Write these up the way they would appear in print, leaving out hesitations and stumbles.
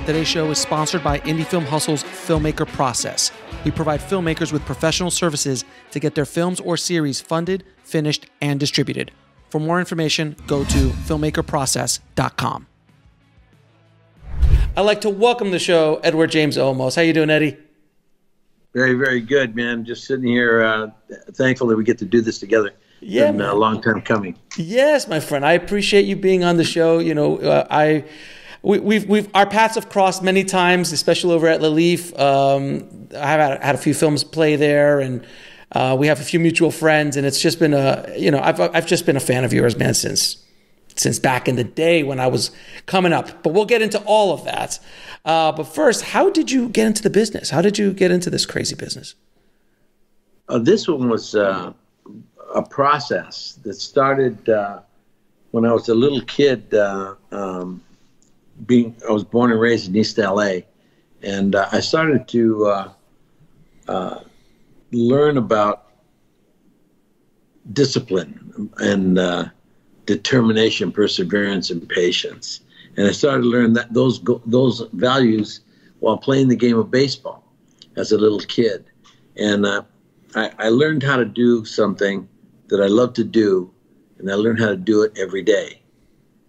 Today's show is sponsored by Indie Film Hustle's Filmmaker process. We provide filmmakers with professional services to get their films or series funded, finished, and distributed. For more information, go to filmmakerprocess.com. I'd like to welcome to the show Edward James Olmos. How you doing, Eddie? Very, very good, man. Just sitting here, thankful that we get to do this together. Yeah, it's been a long time coming. Yes, my friend. I appreciate you being on the show. You know, we've our paths have crossed many times, especially over at Leaf. I've had a few films play there, and we have a few mutual friends. And it's just been I've just been a fan of yours, man, since back in the day when I was coming up. But we'll get into all of that. But first, how did you get into the business? How did you get into this crazy business? This one was a process that started when I was a little kid. I was born and raised in East LA, and I started to learn about discipline and determination, perseverance, and patience. And I started to learn that those values while playing the game of baseball as a little kid. And I learned how to do something that I love to do, and I learned how to do it every day,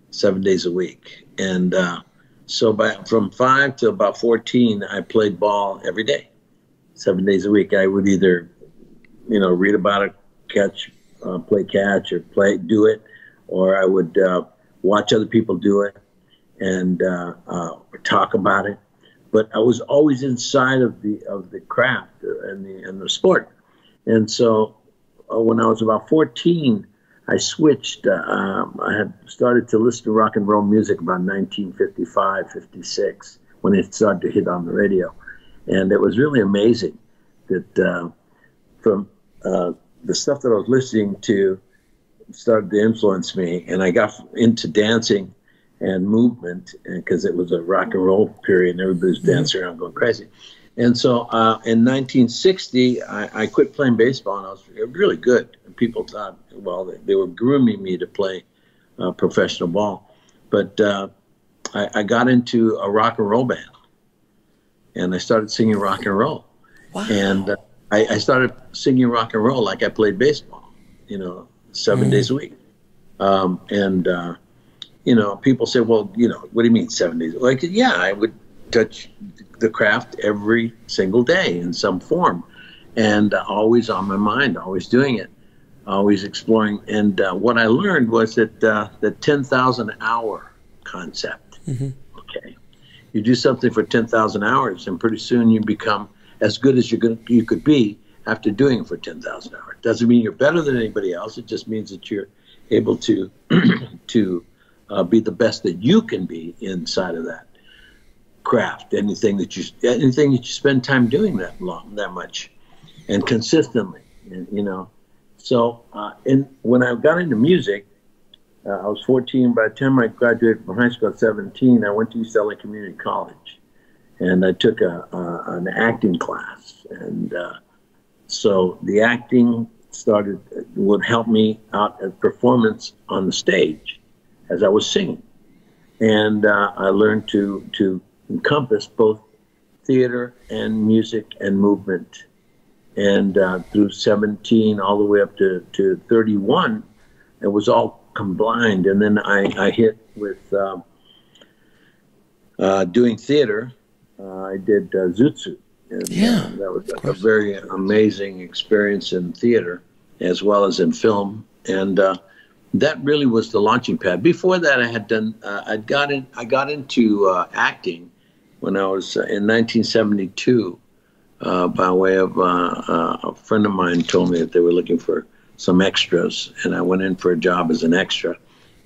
7 days a week. And so from 5 to about 14, I played ball every day, 7 days a week. I would either, read about it, play catch, or do it, or I would watch other people do it and talk about it. But I was always inside of the craft and the sport. And so when I was about 14, I switched. I had started to listen to rock and roll music about 1955, 56, when it started to hit on the radio. And it was really amazing that from the stuff that I was listening to started to influence me. And I got into dancing and movement because it was a rock and roll period and everybody was dancing around going crazy. And so in 1960, I quit playing baseball, and I was really good. And people thought, well, they were grooming me to play professional ball. But I got into a rock and roll band, and I started singing rock and roll. Wow. And I started singing rock and roll like I played baseball, 7 days a week. People say, well, what do you mean 7 days? Like, yeah, I would touch the craft every single day in some form, and always on my mind, always doing it, always exploring. And what I learned was that the 10,000 hour concept. Mm-hmm. Okay, you do something for 10,000 hours, and pretty soon you become as good as you could be after doing it for 10,000 hours. Doesn't mean you're better than anybody else. It just means that you're able to be the best that you can be inside of that craft. Anything that you spend time doing that much and consistently, So when I got into music, I was 14. By the time I graduated from high school at 17, I went to East LA Community College, and I took an acting class. And so the acting would help me out at performance on the stage as I was singing. And I learned to encompass both theater and music and movement. And through 17 all the way up to 31, it was all combined. And then I hit with doing theater. I did Zoot Suit. And, that was a very amazing experience in theater as well as in film. And that really was the launching pad. Before that, I had done. I got into acting when I was in 1972, by way of a friend of mine told me that they were looking for some extras, and I went in for a job as an extra,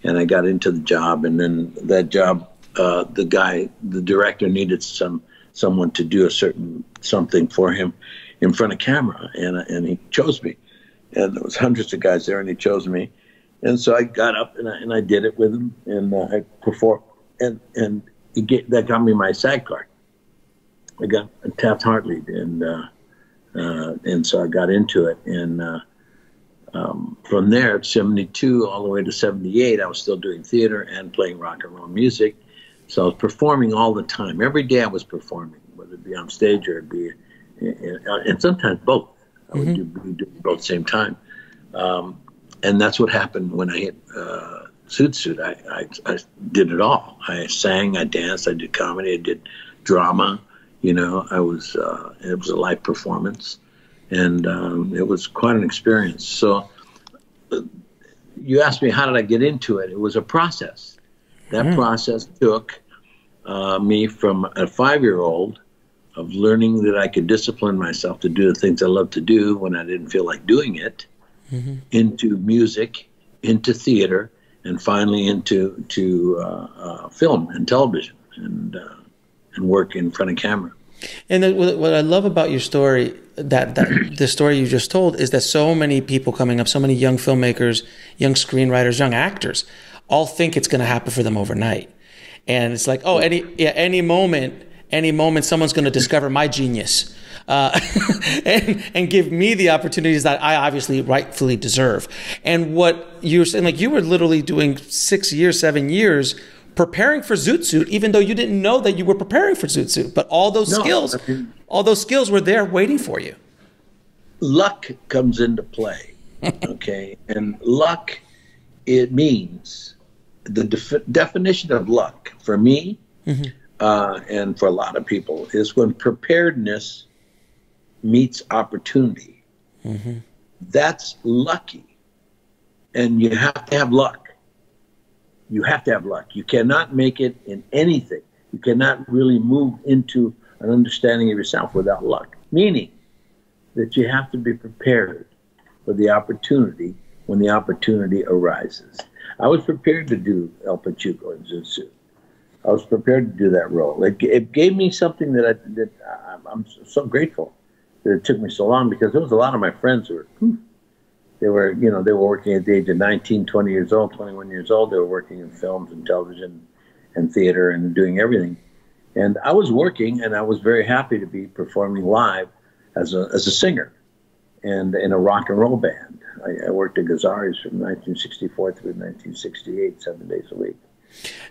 and I got into the job. And then that job, the director needed someone to do something for him in front of camera, and he chose me. And there was hundreds of guys there, and he chose me. And so I got up and I did it with him, and I performed, and that got me my SAG card. I got a Taft-Hartley, and so I got into it. And from there, 72 all the way to 78, I was still doing theater and playing rock and roll music. So I was performing all the time. Every day I was performing, whether it be on stage or it be, and sometimes both. I would do both at the same time. And that's what happened when I hit Zoot Suit. I did it all. I sang, I danced, I did comedy, I did drama. You know, it was a live performance, and it was quite an experience. So you asked me, how did I get into it? It was a process. That process took me from a 5-year-old of learning that I could discipline myself to do the things I love to do when I didn't feel like doing it, into music, into theater, and finally into film and television and work in front of camera. And what I love about your story, that the story you just told, is that so many people coming up, so many young filmmakers, young screenwriters, young actors, all think it's going to happen for them overnight. And it's like, oh, any moment someone's going to discover my genius and give me the opportunities that I obviously rightfully deserve. And what you're saying, like, you were literally doing 6 years, 7 years preparing for Zoot Suit, even though you didn't know that you were preparing for Zoot Suit. But all those skills were there waiting for you. Luck comes into play, okay? And luck, it means, the definition of luck for me and for a lot of people is when preparedness meets opportunity. That's lucky. And you have to have luck. You have to have luck. You cannot make it in anything. You cannot really move into an understanding of yourself without luck. Meaning that you have to be prepared for the opportunity when the opportunity arises. I was prepared to do El Pachuco in Zoot Suit. I was prepared to do that role. It gave me something that I'm so grateful that it took me so long, because there was a lot of my friends who were, they were working at the age of 19, 20 years old, 21 years old. They were working in films and television and theater and doing everything. And I was working, and I was very happy to be performing live as a singer and in a rock and roll band. I worked at Gazzari's from 1964 through 1968, 7 days a week,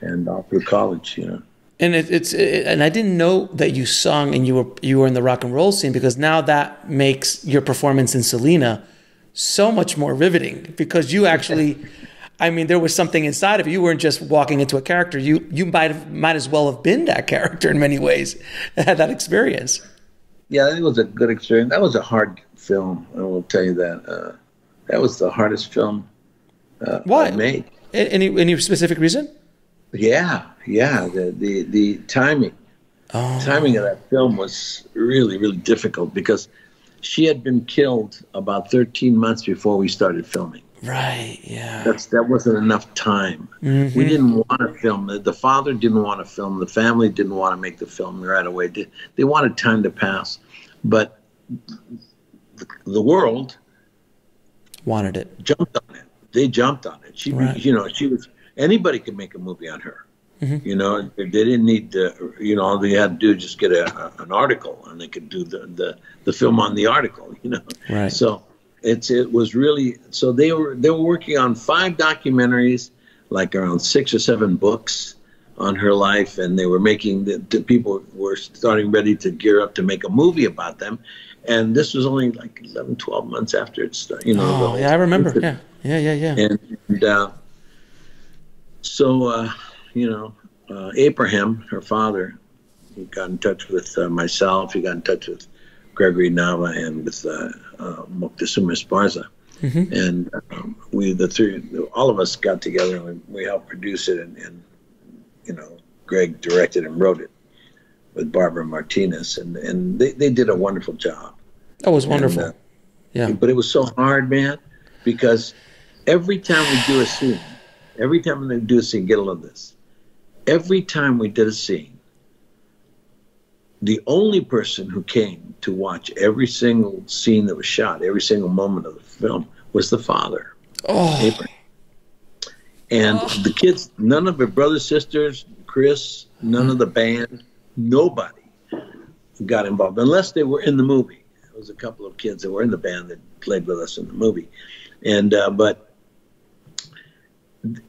and all through college, you know. And and I didn't know that you sung and you were in the rock and roll scene, because now that makes your performance in Selena so much more riveting, because you actually, I mean, there was something inside of you. You weren't just walking into a character. You might as well have been that character in many ways. Had that experience. Yeah, it was a good experience. That was a hard film. I will tell you that. That was the hardest film I made. Any specific reason? Yeah. The timing. Timing of that film was really, really difficult, because she had been killed about 13 months before we started filming. Right, yeah. That wasn't enough time. We didn't want to film. The father didn't want to film. The family didn't want to make the film right away. They wanted time to pass. But the world wanted it. Jumped on it. They jumped on it. She was, anybody could make a movie on her. You know, they didn't need to, all they had to do is just get an article, and they could do the film on the article, Right. So it was really, so they were working on 5 documentaries, like around 6 or 7 books on her life, and they were making, the people were starting ready to gear up to make a movie about them. And this was only like 11, 12 months after it started, Oh, yeah, I remember. Yeah. And so, Abraham, her father, he got in touch with myself. He got in touch with Gregory Nava and with Moctezuma Esparza. And all of us got together, and we helped produce it. And Greg directed and wrote it with Barbara Martinez. And they did a wonderful job. That was wonderful. Yeah. But it was so hard, man, because every time we do a scene, get a load of this. Every time we did a scene, the only person who came to watch every single scene that was shot, every single moment of the film, was the father, Abraham. And the kids, none of her brothers, sisters, Chris, none of the band, nobody got involved, unless they were in the movie. There was a couple of kids that were in the band that played with us in the movie. And but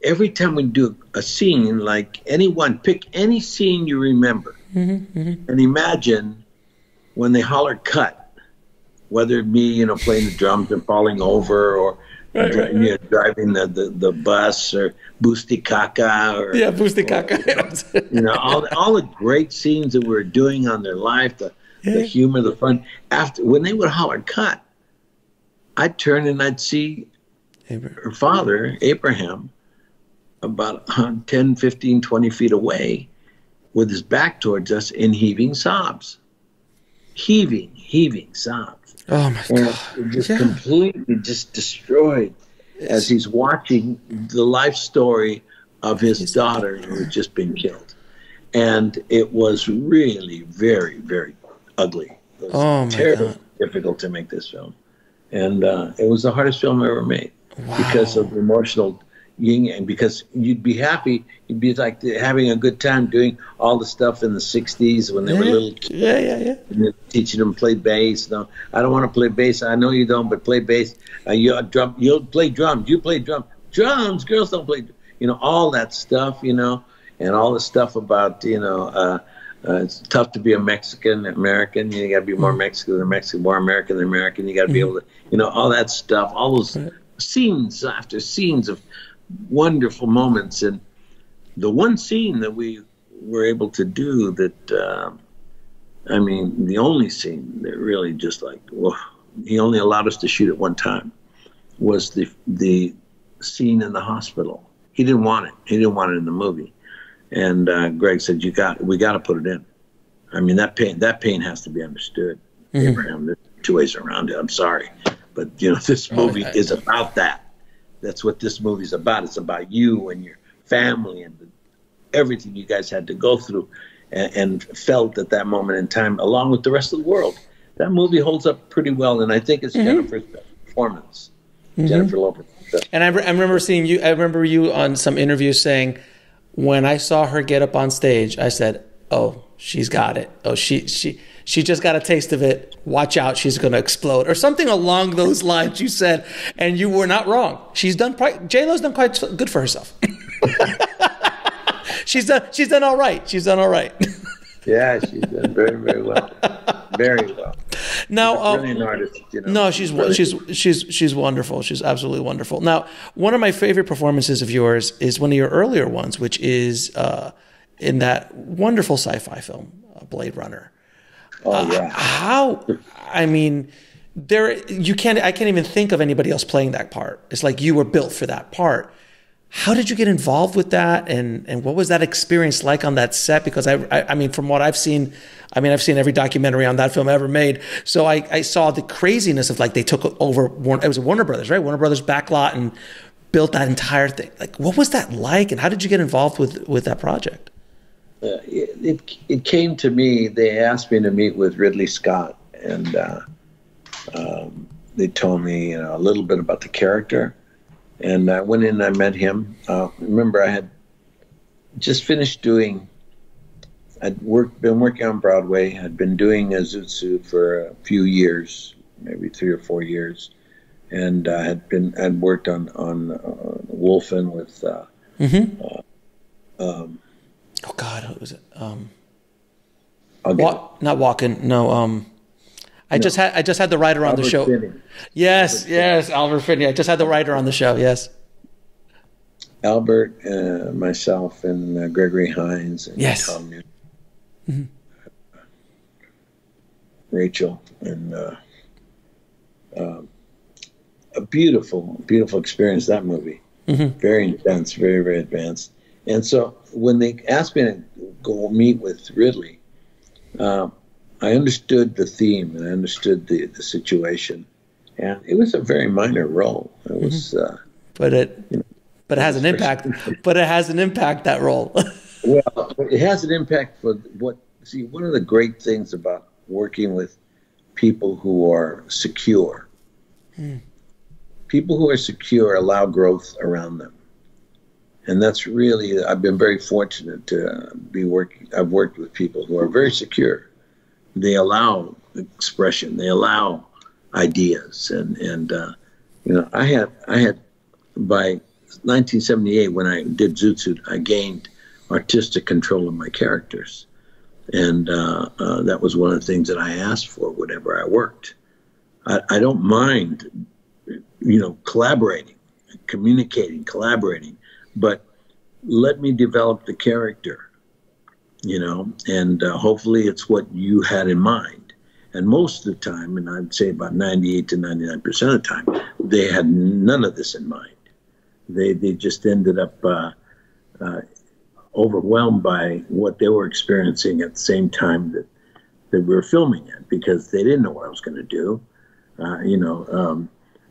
every time we do a scene, like anyone, pick any scene you remember, and imagine when they holler cut, whether it be, playing the drums and falling over, or driving the bus, or Boosty Kaka, or Boosty Kaka. All the great scenes that we were doing on their life, the humor, the fun. After, when they would holler cut, I'd turn and I'd see her father, Abraham, about 10, 15, 20 feet away, with his back towards us, in heaving sobs. Heaving sobs. Oh my God. And just completely just destroyed as he's watching the life story of his daughter who had just been killed. And it was really very, very ugly. It was terribly difficult to make this film. And it was the hardest film I ever made because of the emotional yin, and because you'd be happy, you'd be like having a good time doing all the stuff in the 60s when they were little kids. And teaching them to play bass. No, I don't want to play bass. I know you don't, but play bass. You'll play drums. You play drums. Drums, girls don't play. All that stuff, and all the stuff about, it's tough to be a Mexican American. You got to be more Mexican than Mexican, more American than American. You got to be able to, all that stuff, all those scenes after scenes of wonderful moments. And the one scene that we were able to do that, the only scene that really just he only allowed us to shoot it one time, was the scene in the hospital. He didn't want it. He didn't want it in the movie. And Greg said, we got to put it in. That pain has to be understood. Abraham, there's two ways around it. I'm sorry. But, this movie is about that. That's what this movie's about. It's about you and your family and everything you guys had to go through and felt at that moment in time, along with the rest of the world. That movie holds up pretty well, and I think it's Jennifer's performance, Jennifer Lopez. And I remember seeing you. I remember you on some interview saying, when I saw her get up on stage, I said, "Oh, she's got it. Oh, she just got a taste of it. Watch out, she's going to explode," or something along those lines. You said, and you were not wrong. J-Lo's done quite good for herself. She's done all right. She's done all right. Yeah, she's done very, very well. Very well. Now, she's an artist, No, she's wonderful. She's absolutely wonderful. Now, one of my favorite performances of yours is one of your earlier ones, which is in that wonderful sci-fi film, Blade Runner. Oh yeah. I can't even think of anybody else playing that part. It's like you were built for that part. How did you get involved with that, and what was that experience like on that set? Because from what I've seen, I've seen every documentary on that film ever made. So I saw the craziness of they took over. It was Warner Brothers, right? Warner Brothers backlot, and built that entire thing. What was that like, and how did you get involved with that project? It came to me. They asked me to meet with Ridley Scott, and they told me a little bit about the character. And I went in and I met him. Remember, I had just finished doing, been working on Broadway. I'd been doing a Zoot Suit for a few years, maybe 3 or 4 years. And I'd worked on Wolfen with, oh God, what was it? Not Walken. No. I just had the writer on the show. Finney. Yes, Albert Finney. I just had the writer on the show. Yes. Albert, myself, and Gregory Hines, and Tom Newton, Rachel, and a beautiful, beautiful experience. That movie, very intense, very, very advanced. And so when they asked me to go meet with Ridley, I understood the theme and I understood the situation, and it was a very minor role. It was, but it has an impact. But it has an impact, that role. Well, it has an impact for one of the great things about working with people who are secure. People who are secure allow growth around them. And that's really, I've been very fortunate to be working. I've worked with people who are very secure. They allow expression. They allow ideas, and I had by 1978, when I did Zoot Suit, I gained artistic control of my characters. And that was one of the things that I asked for whenever I worked. I don't mind, collaborating, communicating, collaborating, but let me develop the character, and hopefully it's what you had in mind. And most of the time, and I'd say about 98 to 99% of the time, they had none of this in mind. They just ended up overwhelmed by what they were experiencing at the same time that we were filming it, because they didn't know what I was going to do.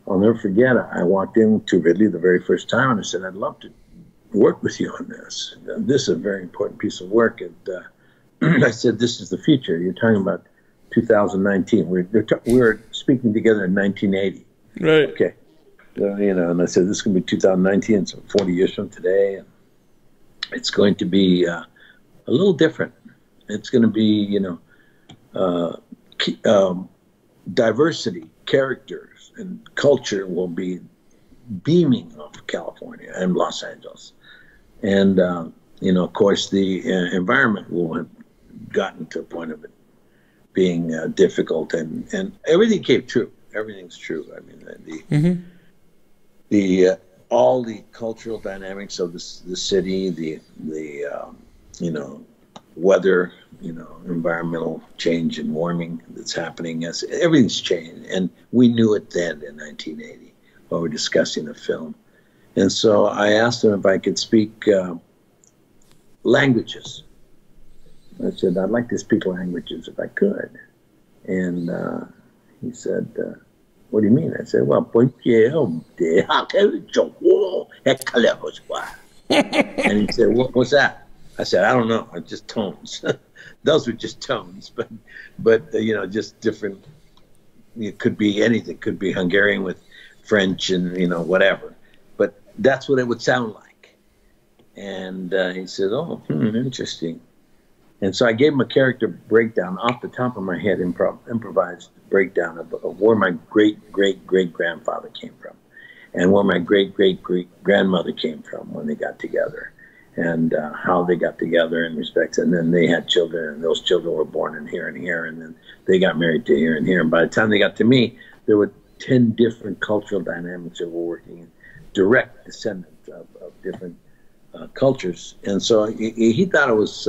I'll never forget, I walked into Ridley the very first time and I said, I'd love to work with you on this. This is a very important piece of work. And I said, this is the future. You're talking about 2019. We were speaking together in 1980. Right. Okay. So, and I said, this is going to be 2019, so 40 years from today. And it's going to be a little different. It's going to be, diversity, characters, and culture will be beaming off California and Los Angeles. And, of course, the environment will have gotten to a point of it being difficult. And everything came true. Everything's true. I mean, all the cultural dynamics of the city, the weather, environmental change and warming that's happening, as everything's changed. And we knew it then in 1980 while we were discussing the film. And so I asked him if I could speak languages. I said, I'd like to speak languages if I could. And he said, what do you mean? I said, well, and he said, what's that? I said, I don't know. It's just tones. Those were just tones, but just different. It could be anything. It could be Hungarian with French and whatever. But that's what it would sound like. And he said, oh, interesting. And so I gave him a character breakdown off the top of my head, improvised breakdown of where my great-great-great-grandfather came from and where my great-great-great-grandmother came from when they got together, and how they got together in respects. And then they had children, and those children were born in here, and then they got married to here and here. And by the time they got to me, there were 10 different cultural dynamics that were working in direct descendants of different cultures. And so he thought it was...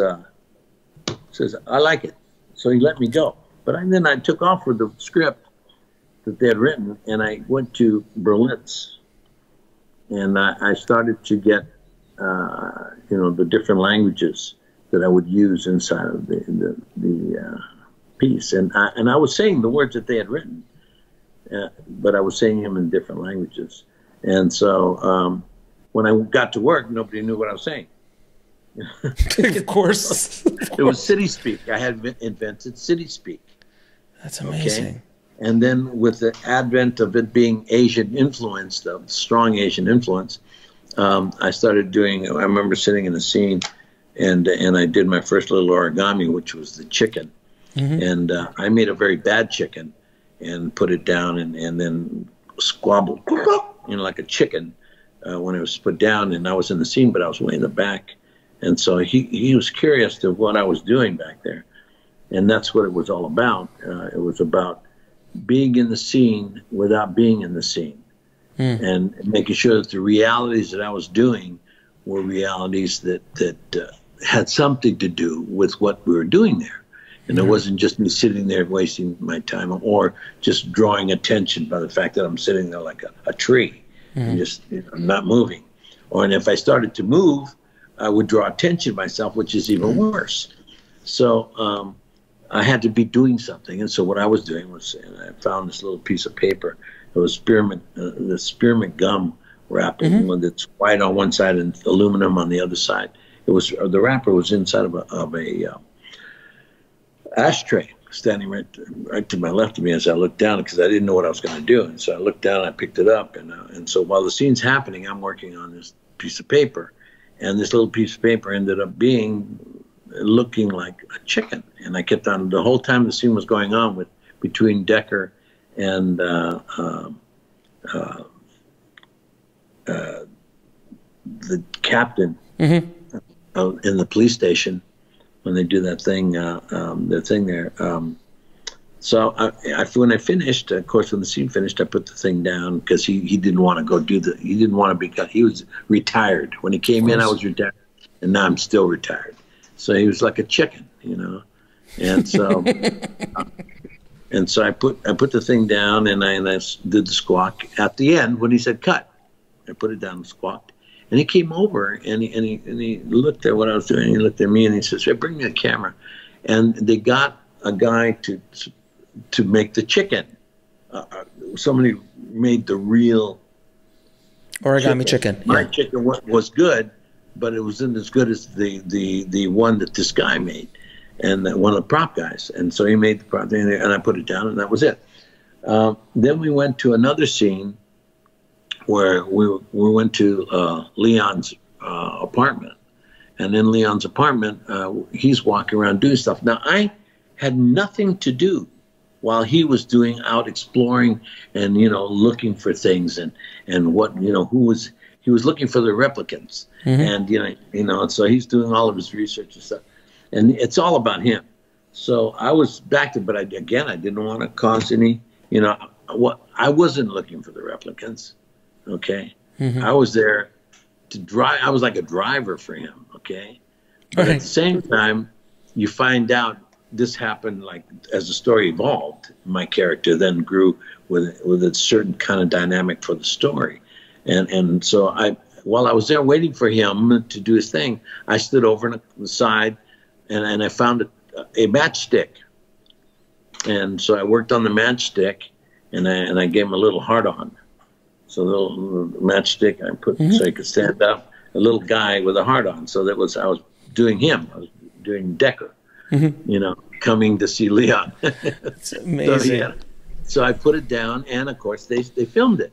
says, I like it. So he let me go. But then I took off with the script that they had written, and I went to Berlitz, and I started to get, the different languages that I would use inside of the piece. And I was saying the words that they had written, but I was saying them in different languages. And so when I got to work, nobody knew what I was saying. Of course. It was city speak. I had invented city speak. That's amazing. Okay? And then with the advent of it being Asian influence, the strong Asian influence, I started doing, I remember sitting in a scene and I did my first little origami, which was the chicken. Mm-hmm. And I made a very bad chicken and put it down and then squabbled, like a chicken when it was put down. And I was in the scene, but I was way in the back. And so he was curious to what I was doing back there. And that's what it was all about. It was about being in the scene without being in the scene. And making sure that the realities that I was doing were realities that had something to do with what we were doing there. And it wasn't just me sitting there wasting my time or just drawing attention by the fact that I'm sitting there like a tree and just not moving. And if I started to move, I would draw attention to myself, which is even worse. So I had to be doing something. And so what I was doing was, and I found this little piece of paper. It was the spearmint gum wrapping, one that's white on one side and aluminum on the other side. It was the wrapper was inside of a ashtray, standing right to my left of me as I looked down, because I didn't know what I was going to do. And so I looked down, and I picked it up, and so while the scene's happening, I'm working on this piece of paper. And this little piece of paper ended up looking like a chicken. And I kept on, the whole time the scene was going on between Decker the captain in the police station when they do that thing, their thing there. So when I finished, of course, when the scene finished, I put the thing down because he didn't want to go he didn't want to he was retired. When he came in, I was retired, and now I'm still retired. So he was like a chicken, you know. And so, and so I put the thing down, and I did the squawk at the end when he said cut. I put it down and squawked, and he came over and he looked at what I was doing. He looked at me and he says, "Hey, bring me a camera," and they got a guy to make the chicken. Somebody made the real origami chicken. My chicken was good, but it wasn't as good as the one that this guy made, and one of the prop guys. And so he made the prop thing, and I put it down, and that was it. Then we went to another scene where we went to Leon's apartment, and in Leon's apartment, he's walking around doing stuff. Now I had nothing to do while he was out exploring and, you know, looking for things and what, you know, he was looking for the replicants. And, you know, and so he's doing all of his research and stuff, and it's all about him. So I was back to, but I didn't want to cause any, you know, I wasn't looking for the replicants. Okay. I was there to drive. I was like a driver for him. Okay. But at the same time, you find out, this happened like as the story evolved. My character then grew with a certain kind of dynamic for the story, and so while I was there waiting for him to do his thing, I stood over on the side, and I found a matchstick, and so I worked on the matchstick, and I gave him a little heart on, so a little matchstick I put so he could stand up, a little guy with a heart on. So I was doing him. I was doing Decker. You know, coming to see Leon. It's amazing. So I put it down, and of course they filmed it.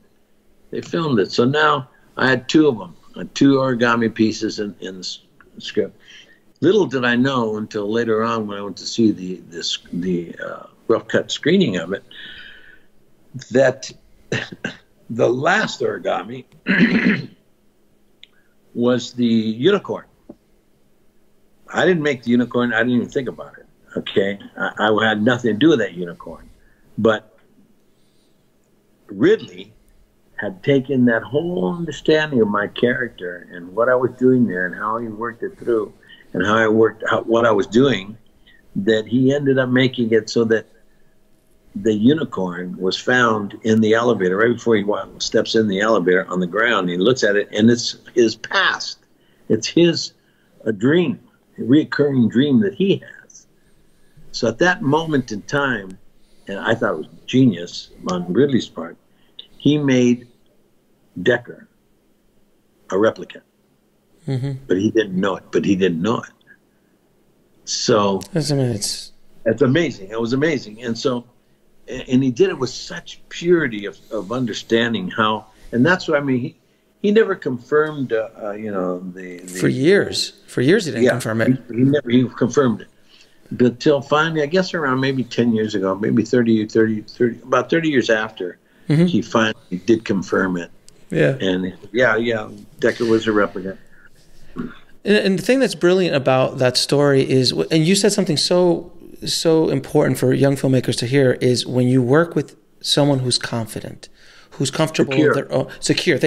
They filmed it. So now I had two of them, two origami pieces in the script. Little did I know until later on when I went to see the rough cut screening of it, that the last origami was the unicorn. I didn't make the unicorn. I didn't even think about it. Okay, I had nothing to do with that unicorn. But Ridley had taken that whole understanding of my character and what I was doing there and how he worked it through and how I worked out what I was doing, that he ended up making it so that the unicorn was found in the elevator right before he steps in the elevator on the ground. He looks at it, and it's his past. It's his dream. A recurring dream that he has. So at that moment in time, and I thought it was genius on Ridley's part, he made Decker a replicant. But he didn't know it. So that's amazing. It was amazing. And so, and he did it with such purity of understanding how, and that's what I mean. He never confirmed, you know, for years he didn't confirm it. He confirmed it, but till finally, I guess around maybe 10 years ago, maybe 30, about 30 years after, he finally did confirm it. Yeah, and Decker was a replicant. And the thing that's brilliant about that story is, and you said something so important for young filmmakers to hear, is when you work with someone who's confident, who's comfortable in their own, secure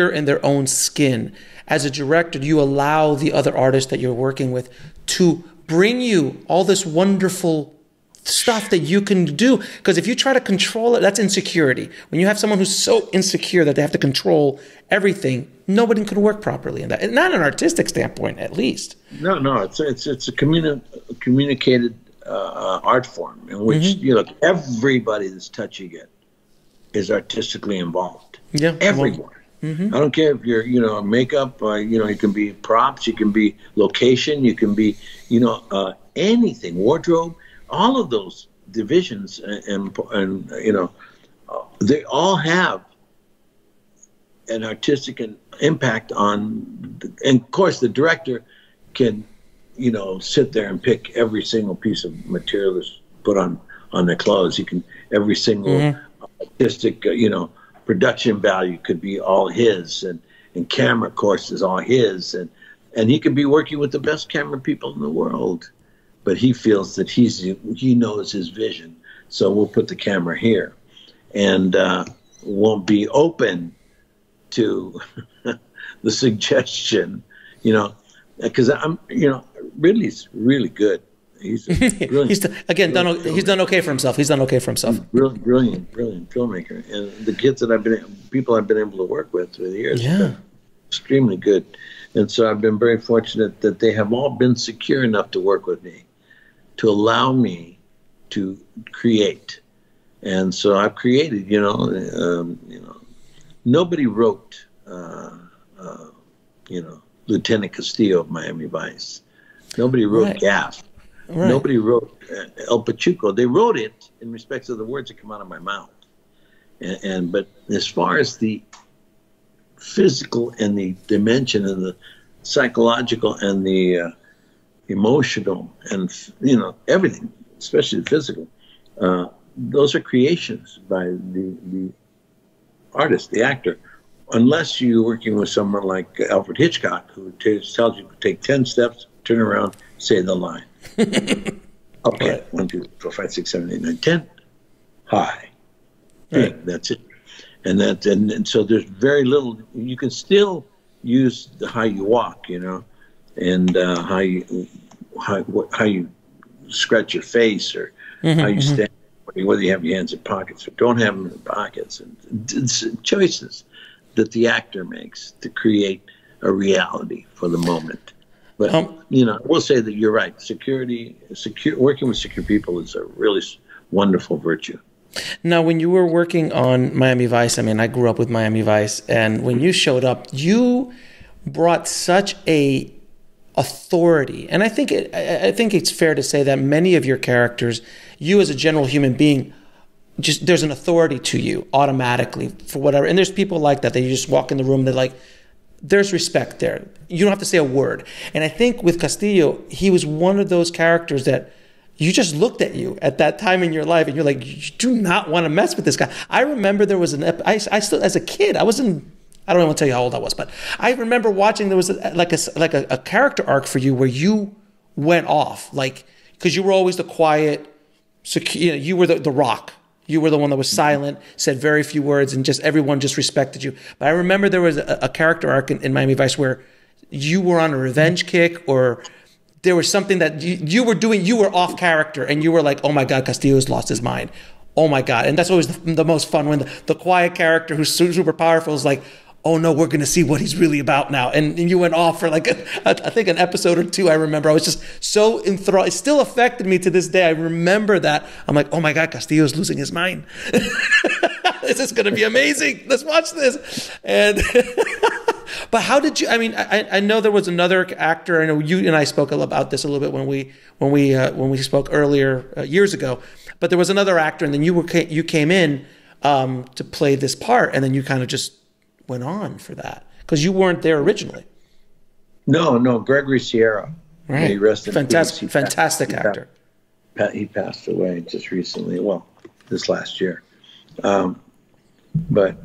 in their own skin. As a director, you allow the other artists that you're working with to bring you all this wonderful stuff that you can do. Because if you try to control it, that's insecurity. When you have someone who's so insecure that they have to control everything, nobody can work properly in that. And not an artistic standpoint, at least. No, it's a communicated art form in which you know everybody that's touching it is artistically involved. Yeah, everyone. I don't care if you're, you know, makeup. You know, it can be props. You can be location. You can be, you know, anything. Wardrobe. All of those divisions and you know, they all have an artistic impact on. And of course, the director can, you know, sit there and pick every single piece of material that's put on their clothes. He can every single artistic, you know, production value could be all his, and camera, of course, is all his, and he could be working with the best camera people in the world, but he feels that he knows his vision, so we'll put the camera here, and won't be open to the suggestion, because Ridley's really good. He's brilliant. He's done okay for himself. He's done okay for himself. Brilliant filmmaker, and the kids that people I've been able to work with through the years, have been extremely good, and so I've been very fortunate that they have all been secure enough to work with me, to allow me to create, and so I've created. Nobody wrote, Lieutenant Castillo of Miami Vice. Nobody wrote Gaff. Right. Nobody wrote El Pachuco. They wrote it in respect to the words that come out of my mouth. But as far as the physical and the dimension and the psychological and the emotional and everything, especially the physical, those are creations by the artist, the actor. Unless you're working with someone like Alfred Hitchcock, who tells you to take 10 steps, turn around, say the line. Okay, right. 1, 2, 3, 4, 5, 6, 7, 8, 9, 10. Hi. Right. That's it. And so there's very little. You can still use how you walk, and how you scratch your face, or how you stand, whether you have your hands in pockets or don't have them in pockets, and it's choices that the actor makes to create a reality for the moment. But we'll say that you're right. Working with secure people is a really wonderful virtue. Now, when you were working on Miami Vice, I grew up with Miami Vice, and when you showed up, you brought such a authority, and I think it's fair to say that many of your characters, you as a general human being, just there's an authority to you automatically for whatever. And there's people like that you just walk in the room, they're like, there's respect there. You don't have to say a word. And I think with Castillo, he was one of those characters that you just looked at you at that time in your life and you're like, you do not want to mess with this guy. I remember there was I still, as a kid, I don't even want to tell you how old I was, but I remember watching, there was a character arc for you where you went off, because you were always the quiet, you were the rock. You were the one that was silent, said very few words, and just everyone just respected you. But I remember there was a character arc in Miami Vice where you were on a revenge kick, or there was something that you were doing. You were off character, and you were like, "Oh my God, Castillo's lost his mind. Oh my God!" And that's always the most fun when the quiet character who's super powerful is like, "Oh no, we're going to see what he's really about now." And you went off for I think an episode or two. I remember I was just so enthralled. It still affected me to this day. I remember that. I'm like, oh my God, Castillo's losing his mind. This is going to be amazing. Let's watch this. And but how did you? I know there was another actor. I know you and I spoke about this a little bit when we spoke earlier years ago. But there was another actor, and then you came in to play this part, and then you kind of just went on for that because you weren't there originally. No, Gregory Sierra. Right. He rested fantastic actor. He passed away just recently. Well, this last year. But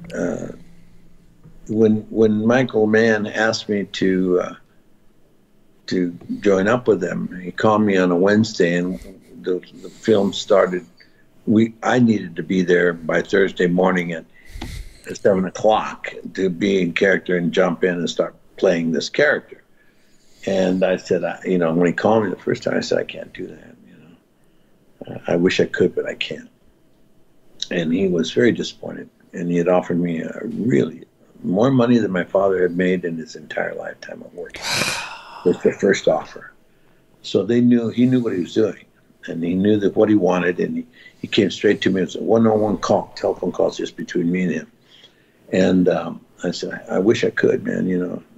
when Michael Mann asked me to join up with them, he called me on a Wednesday, and the film started. I needed to be there by Thursday morning at 7 o'clock to be in character and jump in and start playing this character. And I said, when he called me the first time, I said, I can't do that. I wish I could, but I can't. And he was very disappointed. And he had offered me really more money than my father had made in his entire lifetime of working. It was the first offer. So he knew what he was doing. And he knew that what he wanted. And he came straight to me and said, one-on-one telephone calls just between me and him. And I said, I wish I could, man,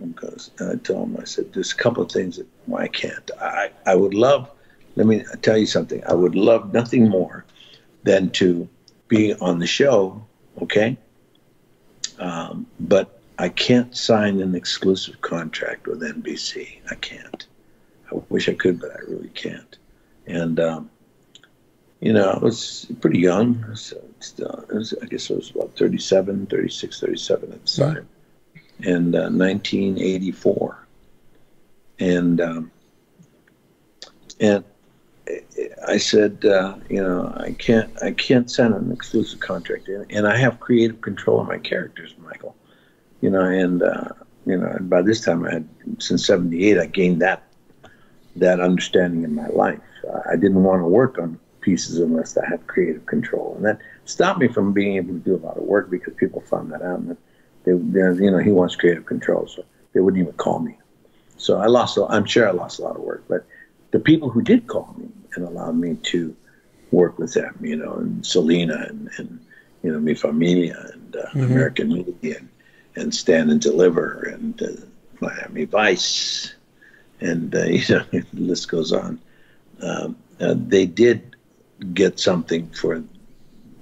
because I told him, I said, there's a couple of things why I can't. I would love, let me tell you something. I would love nothing more than to be on the show, okay? But I can't sign an exclusive contract with NBC. I can't. I wish I could, but I really can't. And, I was pretty young, so I guess I was about 36, 37 at the time. in 1984, and I said, I can't sign an exclusive contract, and I have creative control of my characters, Michael. And by this time since '78, I gained that understanding in my life. I didn't want to work on pieces unless I had creative control, and that stopped me from being able to do a lot of work because people found that out, and he wants creative control, so they wouldn't even call me. So I'm sure I lost a lot of work, but the people who did call me and allowed me to work with them, and Selena and Mi Familia and American Media and Stand and Deliver and Miami Vice, and the list goes on. They did get something for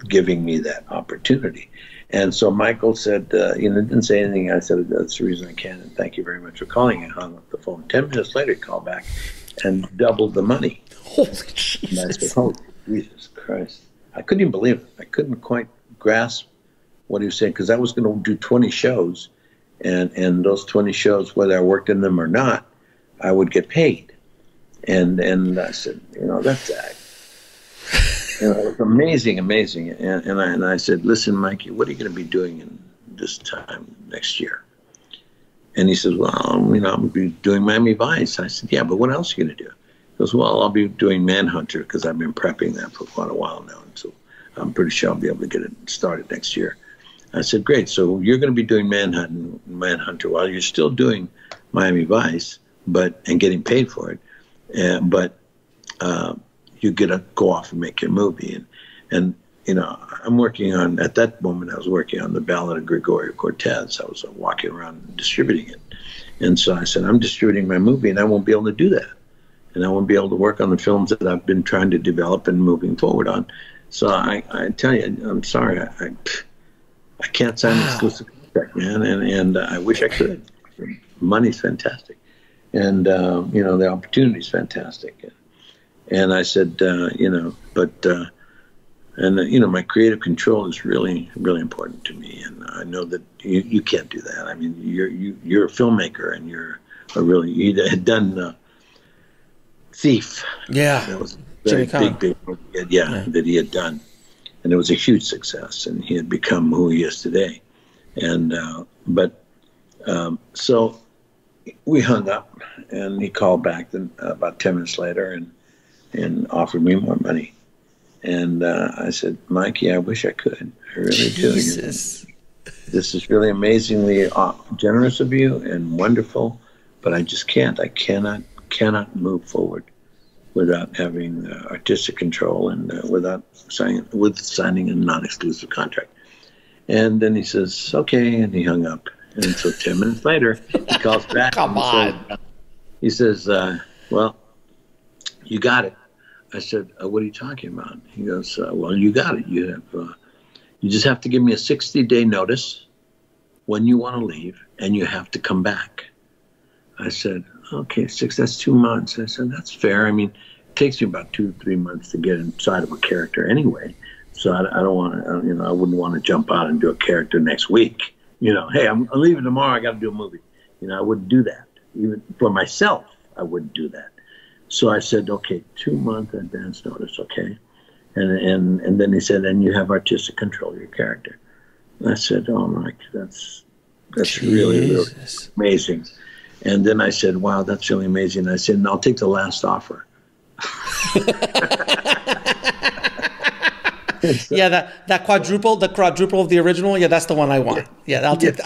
giving me that opportunity. And so Michael said, didn't say anything. I said, that's the reason I can, and thank you very much for calling. I hung up the phone. 10 minutes later, he called back and doubled the money. Holy Jesus. And I said, holy Jesus Christ. I couldn't even believe it. I couldn't quite grasp what he was saying, because I was going to do 20 shows, and those 20 shows, whether I worked in them or not, I would get paid. And I said, that's it's amazing. And I said, listen, Mikey, what are you going to be doing in this time next year? And he says, well, I'm going to be doing Miami Vice. I said, yeah, but what else are you going to do? He goes, well, I'll be doing Manhunter, because I've been prepping that for quite a while now. And so I'm pretty sure I'll be able to get it started next year. I said, great. So you're going to be doing Manhunter while you're still doing Miami Vice, and getting paid for it. But you get to go off and make your movie. And I'm working on, at that moment, I was working on the Ballad of Gregorio Cortez. I was walking around distributing it. And so I said, I'm distributing my movie, and I won't be able to do that. And I won't be able to work on the films that I've been trying to develop and moving forward on. So I tell you, I'm sorry, I can't sign an exclusive contract, man, and I wish I could. The money's fantastic, and the opportunity's fantastic. And I said, my creative control is really, really important to me, and I know that you can't do that. I mean, you're a filmmaker, and you had done Thief. Yeah, that was a very big movie, that he had done, and it was a huge success, and he had become who he is today. And so we hung up, and he called back about 10 minutes later and offered me more money. And I said, Mikey, I wish I could. I really do. This is really amazingly generous of you and wonderful, but I just can't. I cannot move forward without having artistic control and without signing a non-exclusive contract. And then he says, okay, and he hung up. And so 10 minutes later, he calls back. Come on. He says, well, you got it. I said, what are you talking about? He goes, well, you got it. You just have to give me a 60-day notice when you want to leave, and you have to come back. I said, okay, that's 2 months. I said, that's fair. I mean, it takes me about 2 to 3 months to get inside of a character anyway. So I don't want to, I wouldn't want to jump out and do a character next week. Hey, I'm leaving tomorrow. I got to do a movie. I wouldn't do that. Even for myself, I wouldn't do that. So I said, okay, 2 month advance notice, okay? And then he said, and you have artistic control of your character. And I said, oh, Mike, that's really, really amazing. And then I said, wow, that's really amazing. I said, and I'll take the last offer. Yeah, that quadruple of the original. Yeah, that's the one I want. Yeah, I'll take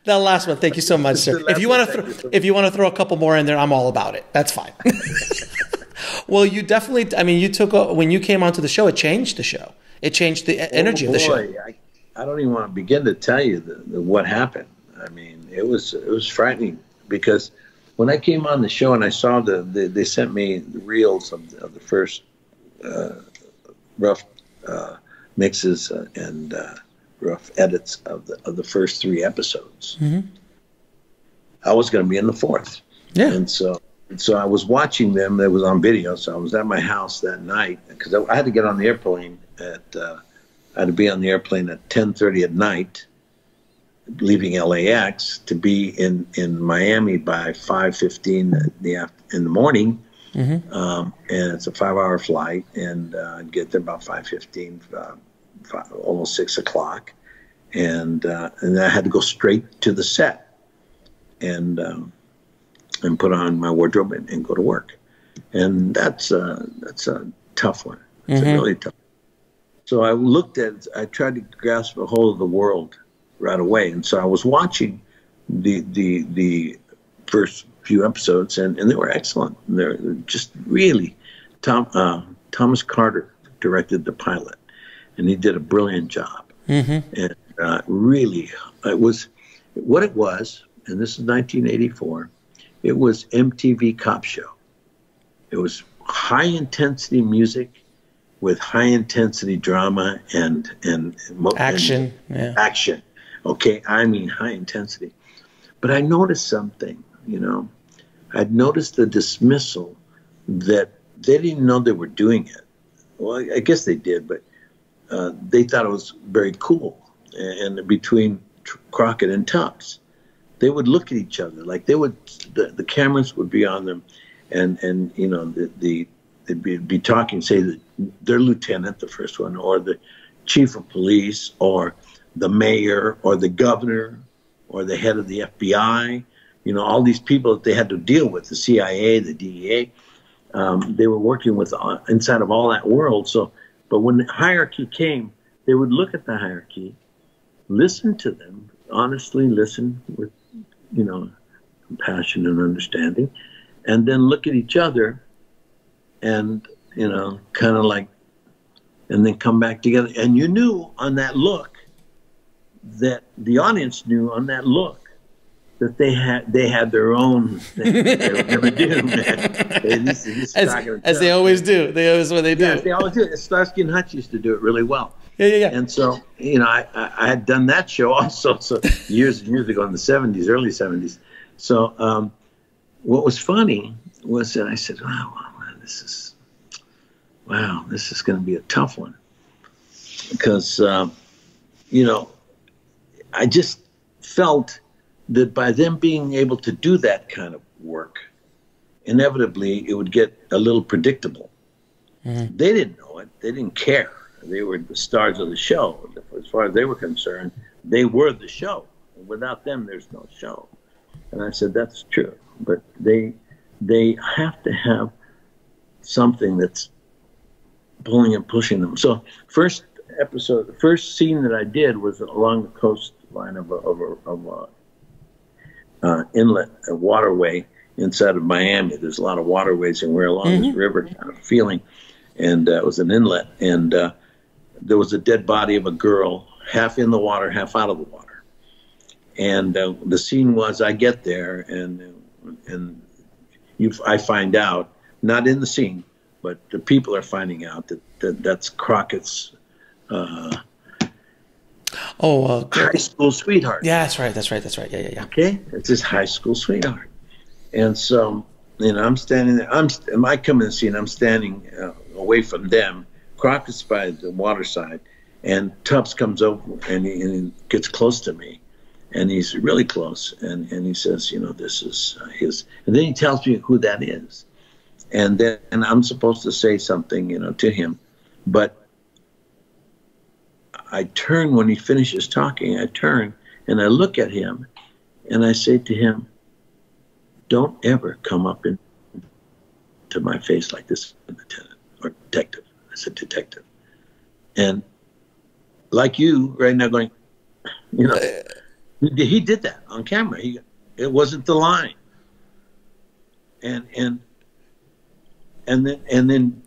the last one. Thank you so much, sir. If you want to throw a couple more in there, I'm all about it. That's fine. Well, you definitely. I mean, when you came onto the show, it changed the show. It changed the energy of the show. I don't even want to begin to tell you what happened. I mean, it was frightening, because when I came on the show and I saw they sent me the reels of the first rough mixes and rough edits of the first 3 episodes. Mm-hmm. I was going to be in the 4th. Yeah. And so I was watching them. It was on video. So I was at my house that night, because I had to get on the airplane I had to be on the airplane at 10:30 at night leaving LAX to be in Miami by 5:15 in the morning. And it's a 5-hour flight, and I'd get there about 5:15, almost 6 o'clock. And I had to go straight to the set and put on my wardrobe and go to work. And that's a tough one. It's a really tough one. So I tried to grasp a hold of the world right away. And so I was watching the first few episodes, and they were excellent. They're just really, Thomas Carter directed the pilot, and he did a brilliant job. And really, it was what it was, and this is 1984, it was MTV Cop Show. It was high-intensity music with high-intensity drama and action. Action. Okay, I mean high intensity. But I noticed something, I'd noticed the dismissal that they didn't know they were doing it. Well, I guess they did, but they thought it was very cool. And between Crockett and Tubbs, they would look at each other like the cameras would be on them, and they'd be talking, say their lieutenant, the first one, or the chief of police, or the mayor, or the governor, or the head of the FBI, all these people that they had to deal with, the CIA, the DEA, they were working with inside of all that world. So, but when the hierarchy came, they would look at the hierarchy, listen to them, honestly listen with, compassion and understanding, and then look at each other and, kind of like, and then come back together. And you knew on that look, that the audience knew on that look that they had their own thing they were going to do, man. As they always do. They always what they do. Yes, they always do. Starsky and Hutch used to do it really well. Yeah. And so, I had done that show also, so years and years ago in the 70s, early 70s. So what was funny was that I said, wow, this is going to be a tough one. Because, I just felt that by them being able to do that kind of work, inevitably it would get a little predictable. They didn't know it. They didn't care. They were the stars of the show. As far as they were concerned, they were the show. Without them, there's no show. And I said, that's true. But they have to have something that's pulling and pushing them. So first scene that I did was along the coastline of a inlet, a waterway inside of Miami. There's a lot of waterways, and we're along this river kind of feeling. And it was an inlet, and there was a dead body of a girl, half in the water, half out of the water. And the scene was, I get there, and I find out, not in the scene, but the people are finding out that's Crockett's high school sweetheart. Yeah, that's right. Yeah. Okay, it's his high school sweetheart. And so, I'm standing there. I come in the scene. I'm standing away from them. Crockett's by the water side, and Tubbs comes over and he gets close to me, and he's really close, and he says, this is his. And then he tells me who that is, and then I'm supposed to say something, to him, but I turn when he finishes talking. I turn and I look at him, and I say to him, "Don't ever come up to my face like this, lieutenant or detective." I said, "Detective," and like you right now, going, he did that on camera. It wasn't the line, and then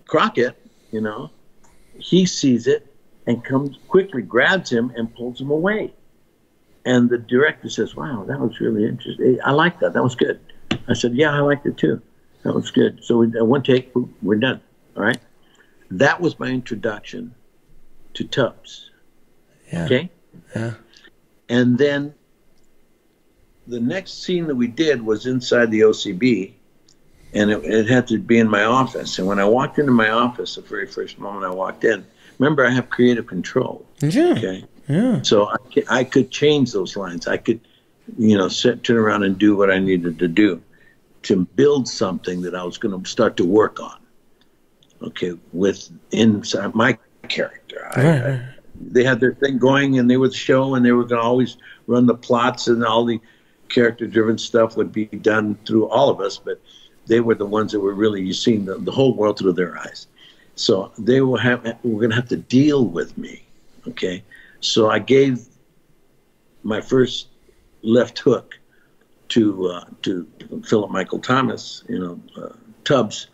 Crockett, he sees it and comes quickly, grabs him and pulls him away. And the director says, "Wow, that was really interesting. I like that. That was good." I said, "Yeah, I liked it too. That was good." So one take, we're done. All right. That was my introduction to Tubbs. Yeah. Okay. Yeah. And then the next scene that we did was inside the OCB, and it had to be in my office. And when I walked into my office, the very first moment I walked in, remember, I have creative control. Yeah. Okay. Yeah. So I could change those lines. I could, turn around and do what I needed to do to build something that I was going to start to work on. Okay, with inside my character. Right. They had their thing going, and they would show, and they were going to always run the plots, and all the character-driven stuff would be done through all of us, but they were the ones that were really seeing the whole world through their eyes. So they were going to have to deal with me, okay? So I gave my first left hook to Philip Michael Thomas, Tubbs,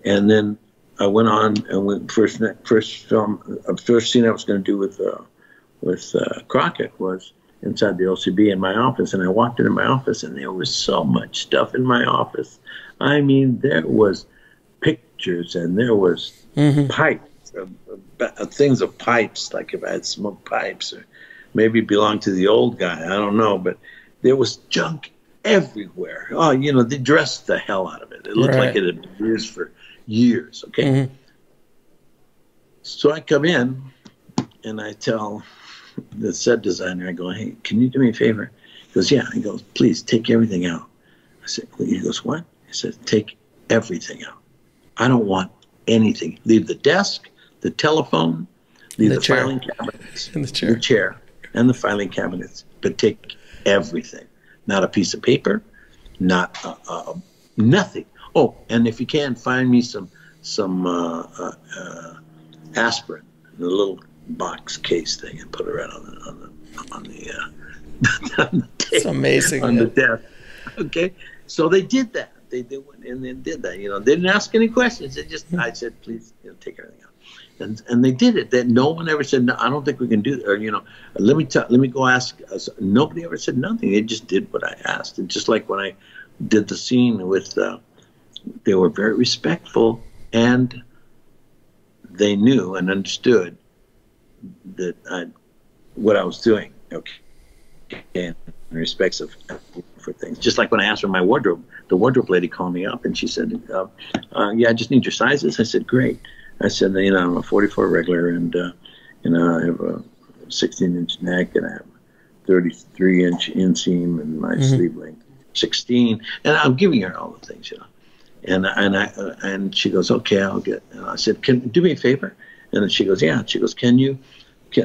and then I went on and went first scene I was going to do with Crockett was inside the OCB in my office, and I walked into my office, and there was so much stuff in my office. I mean, there was pictures, and there was pipes, things of pipes, like if I had smoked pipes, or maybe it belonged to the old guy, I don't know, but there was junk everywhere. Oh, they dressed the hell out of it. It looked like it had been used for years, okay? Mm-hmm. So I come in, and I tell the set designer, I go, hey, can you do me a favor? He goes, yeah. He goes, please take everything out. I said, he goes, what? He said, take everything out. I don't want anything. Leave the desk, the telephone, leave the filing cabinets, and the chair, and the filing cabinets, but take everything. Not a piece of paper, not nothing. Oh, and if you can, find me some aspirin in a little box case thing and put it right on the It's amazing. On the desk. Okay, so they did that. They went in and did that. They didn't ask any questions. I said, please, take everything out, and they did it. That no one ever said, no, I don't think we can do that. Or let me go ask. Nobody ever said nothing. They just did what I asked. And just like when I did the scene with, they were very respectful, and they knew and understood that what I was doing. Okay, in respects of for things. Just like when I asked for my wardrobe, the wardrobe lady called me up and she said, yeah, I just need your sizes. I said, great. I said, I'm a 44 regular, and I have a 16-inch neck, and I have 33-inch inseam, and my sleeve length 16, and I'm giving her all the things, and she goes, okay, I'll get. And I said, can do me a favor? And then she goes, yeah. She goes,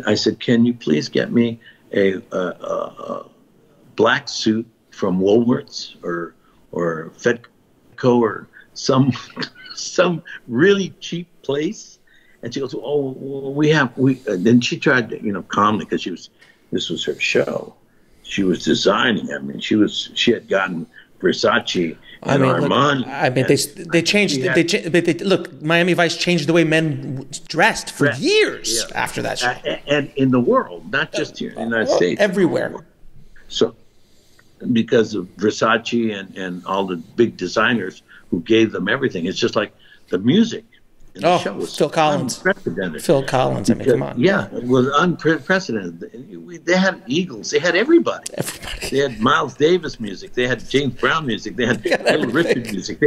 I said, can you please get me a black suit from Woolworths or Fedco or some really cheap place? And she goes, oh, we then she tried to, calmly, because this was her show. She was designing. I mean, she had gotten Versace and Armani. They changed. Look, Miami Vice changed the way men dressed for years after that show. And in the world, not just here in the United States. Everywhere. So, because of Versace and all the big designers who gave them everything, it's just like the music in the show was Phil Collins. Unprecedented. Phil Collins, come on. Yeah, it was unprecedented. They had Eagles. They had everybody. They had Miles Davis music. They had James Brown music. They had Little Richard music.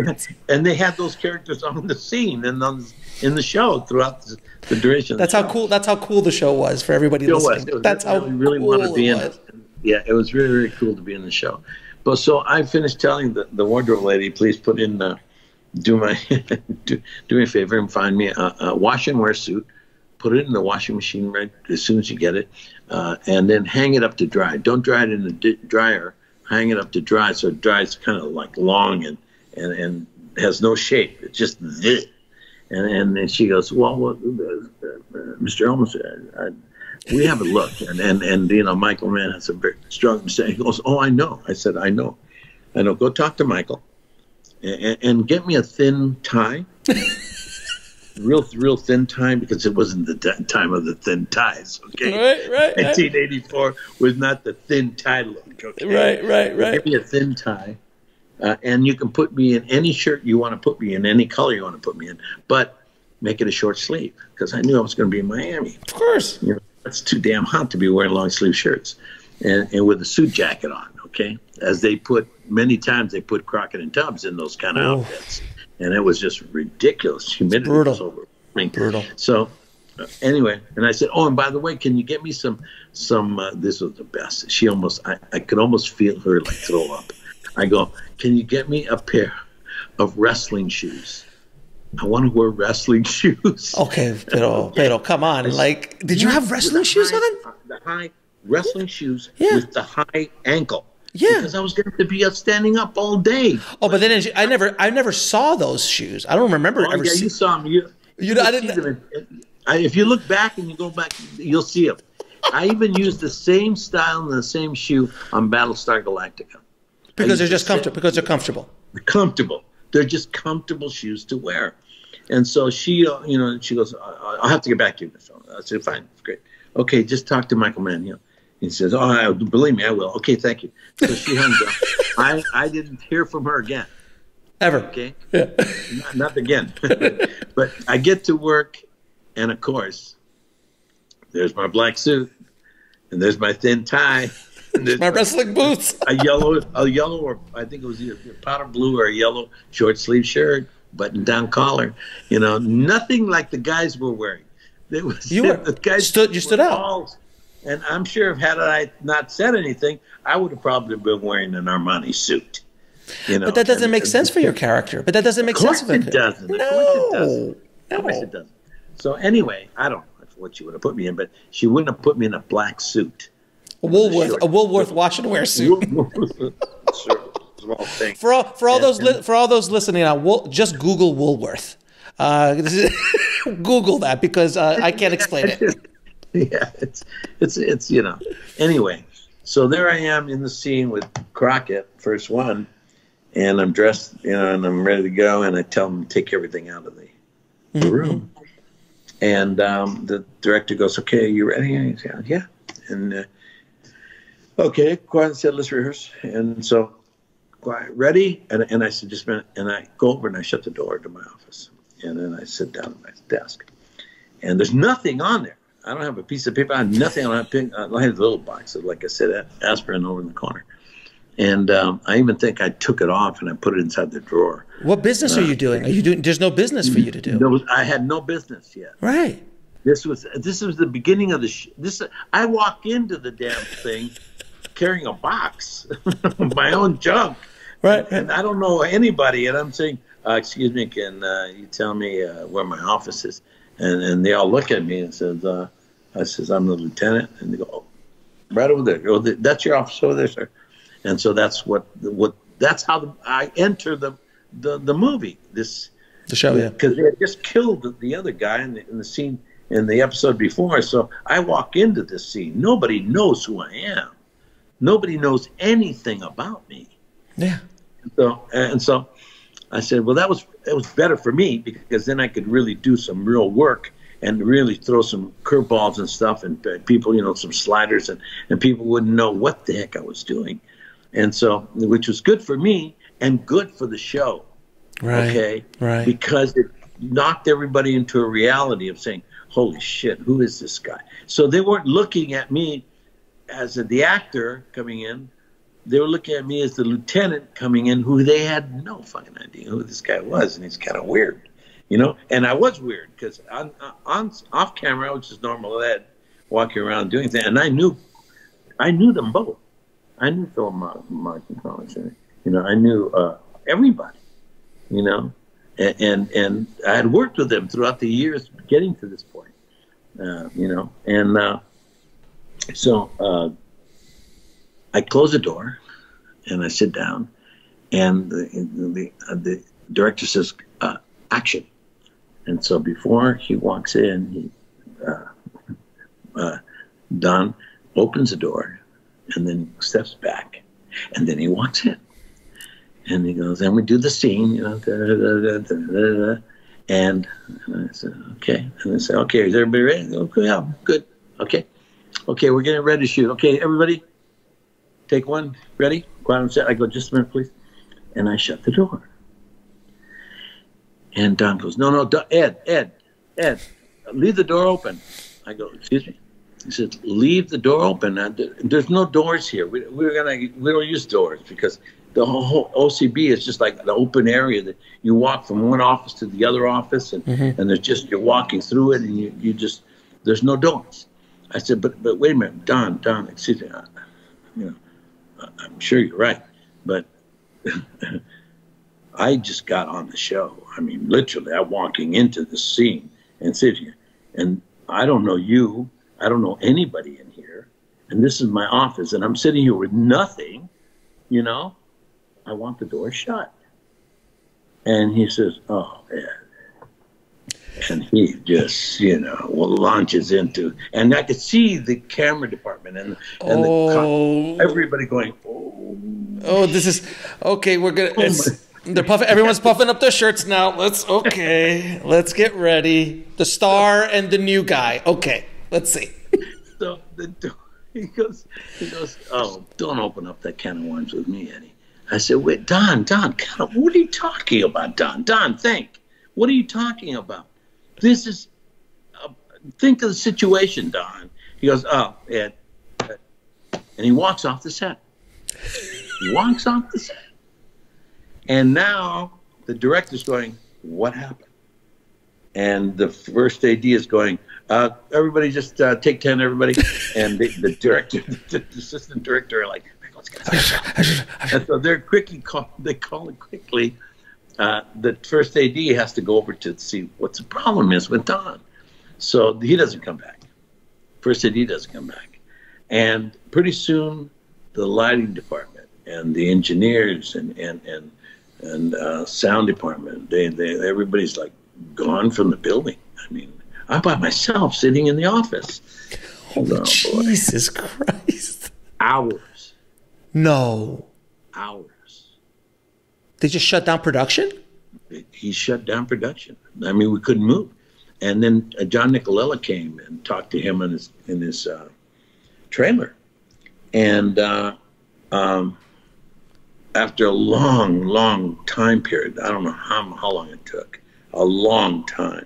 They had those characters on the scene and in the show throughout the duration. That's how cool the show was for everybody listening. That's how really cool wanted to be it in was. it. Yeah, it was really, really cool to be in the show. But so I finished telling the wardrobe lady, please put in do me a favor and find me a wash and wear suit, put it in the washing machine right as soon as you get it, and then hang it up to dry. Don't dry it in the dryer. Hang it up to dry, so it dries kind of like long and has no shape. It's just this. And then she goes, well, Mr. Olmos, we have a look, and Michael Mann has a very strong saying. He goes, oh, I know. I said, I know. Go talk to Michael. And get me a thin tie, real thin tie, because it wasn't the time of the thin ties. Okay, right. 1984 was not the thin tie look. Okay, right. Give me a thin tie, and you can put me in any shirt you want to put me in, any color you want to put me in, but make it a short sleeve, because I knew I was going to be in Miami. Of course, it's too damn hot to be wearing long sleeve shirts, and with a suit jacket on. Okay, as many times they put Crockett and Tubbs in those kind of outfits, and it was just ridiculous. Humidity was overwhelming. Brutal. So Anyway, and I said, oh, and by the way, can you get me some, this was the best. She almost, I could almost feel her like throw up. I go, can you get me a pair of wrestling shoes? I want to wear wrestling shoes. Okay, pero come on. Like, did you have wrestling shoes on? The high wrestling shoes with the high ankle. Yeah. Because I was going to be standing up all day. Oh, but then I never saw those shoes. I don't remember ever seeing. You saw them. I didn't. If you look back and you go back, you'll see them. I even used the same style and the same shoe on Battlestar Galactica. Because they're just comfortable. Because they're comfortable. Comfortable. They're just comfortable shoes to wear. And so she, she goes, I'll have to get back to you. So I said, fine, great. Okay, just talk to Michael Mann. He says, oh, believe me, I will. Okay, thank you. So she hung up. I didn't hear from her again. Ever. Okay? Yeah. Not again. But I get to work, and of course, there's my black suit, and there's my thin tie, and there's my wrestling boots, a yellow, or I think it was either powder blue or a yellow short sleeve shirt, button down collar. Nothing like the guys were wearing. The guys stood out. And I'm sure had I not said anything, I would have probably been wearing an Armani suit. But that doesn't make sense for your character. But that doesn't make sense for it doesn't. No. Of course it doesn't. Of course it doesn't. So anyway, I don't know what she would have put me in, but she wouldn't have put me in a black suit. A Woolworth wash and wear suit. Sure. Small thing. For all those listening now, just Google Woolworth. Google that because I can't explain it. Yeah, it's Anyway, so there I am in the scene with Crockett, first one, and I'm dressed, and I'm ready to go, and I tell him to take everything out of the room. And the director goes, okay, are you ready? And I said, yeah. And okay, quiet, said, let's rehearse. And so, quiet, ready? And I said, just a minute. And I go over and I shut the door to my office. And then I sit down at my desk. And there's nothing on there. I don't have a piece of paper. I have nothing. I have a little box of, like I said, aspirin over in the corner. And I even think I took it off and I put it inside the drawer. What business are you doing? There's no business for you to do. No, I had no business yet. Right. This was the beginning of I walk into the damn thing carrying a box, my own junk. Right. And I don't know anybody. And I'm saying, excuse me, can you tell me where my office is? And they all look at me and says, I says, I'm the lieutenant. And they go, oh, right over there. Oh, that's your office over there, sir. And so that's that's how I enter the movie. The show, yeah. Because they had just killed the other guy in the scene in the episode before. So I walk into this scene. Nobody knows who I am. Nobody knows anything about me. Yeah. So I said, well, it was better for me because then I could really do some real work and really throw some curveballs and stuff and people, some sliders and people wouldn't know what the heck I was doing. And so, which was good for me and good for the show. Right. Okay. Right. Because it knocked everybody into a reality of saying, holy shit, who is this guy? So they weren't looking at me as the actor coming in. They were looking at me as the lieutenant coming in, who they had no fucking idea who this guy was, and he's kind of weird, And I was weird because on off camera I was just normal Ed, walking around doing things, and I knew them both. I knew Phil Martin Collins, I knew everybody, and I had worked with them throughout the years getting to this point, So I close the door and I sit down, and the director says, action. And so before he walks in, Don opens the door and then steps back, and then he walks in. And he goes, and we do the scene, And I said, okay. And I said, okay, is everybody ready? Okay, yeah, good. Okay, we're getting ready to shoot. Okay, everybody, take one. Ready? Quiet on set. I go, just a minute, please. And I shut the door. And Don goes, no, Ed, leave the door open. I go, excuse me? He said, leave the door open. There's no doors here. We don't use doors because the whole OCB is just like an open area that you walk from one office to the other office, and there's just, you're walking through it, and you just There's no doors. I said, but wait a minute, Don, excuse me. I'm sure you're right, but I just got on the show. I mean, literally, I'm walking into the scene and sitting here, and I don't know you. I don't know anybody in here, and this is my office, and I'm sitting here with nothing. I want the door shut. And he says, "Oh, yeah." And he just, launches into, and I could see the camera department and everybody going, oh, this is okay. We're gonna. They're puffing. Everyone's puffing up their shirts now. Let's get ready. The star and the new guy. Okay, let's see. So the door, he goes. Oh, don't open up that can of worms with me, Eddie. I said, wait, Don, what are you talking about, Don, think. What are you talking about? This is, think of the situation, Don. He goes, oh, Ed. And he walks off the set. And now the director's going, what happened? And the first AD is going, everybody just take 10, everybody. And the director, the assistant director are like, and so they're they call it quickly. The first AD has to go over to see what the problem is with Don. So he doesn't come back. First AD doesn't come back. And pretty soon the lighting department and the engineers and sound department, everybody's like gone from the building. I mean, I'm by myself sitting in the office. Oh, Jesus Christ. Hours. No. Hours. They just shut down production? He shut down production. I mean, we couldn't move. And then John Nicolella came and talked to him in his trailer. And after a long time period, I don't know how long it took, a long time,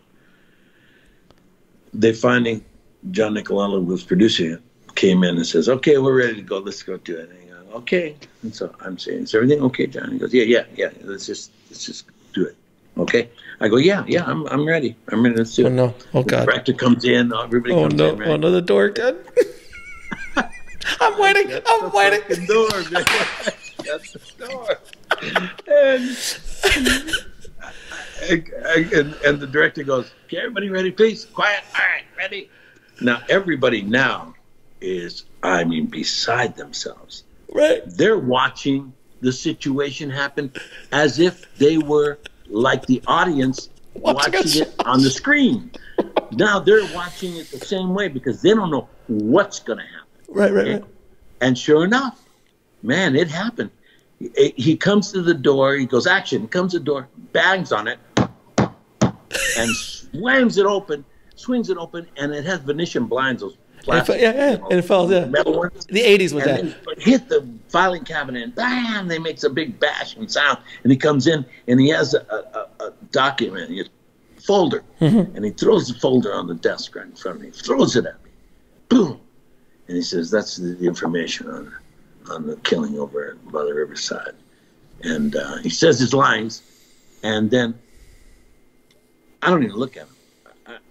they finally, John Nicolella, who was producing it, came in and says, okay, we're ready to go. Let's go do it. And I go, okay. And so I'm saying, is everything okay, John? He goes, yeah. Let's just do it. Okay. I go, yeah, I'm ready. I'm ready. Let's do it. Oh, no. Oh, God. The director comes in. Everybody comes in. Right? Oh, no, the door again. I'm waiting. I'm waiting. The door, man. That's the door. And the director goes, okay, everybody ready, please? Quiet. All right, ready. Now, everybody now is, beside themselves. Right. They're watching the situation happen as if they were like the audience watching it on the screen. Now they're watching it the same way because they don't know what's going to happen. Right. And sure enough, man, it happened. He comes to the door. He goes, action. He comes to the door, bangs on it, and swings it open, and it has Venetian blinds, those plastic. And it falls, metal ones. The 80s was that. And hit the filing cabinet, and bam, they makes a big bashing sound. And he comes in, and he has a document, a folder, and he throws the folder on the desk right in front of me. He throws it at me. Boom. And he says, that's the information on the killing over by the riverside. And he says his lines, and then I don't even look at him.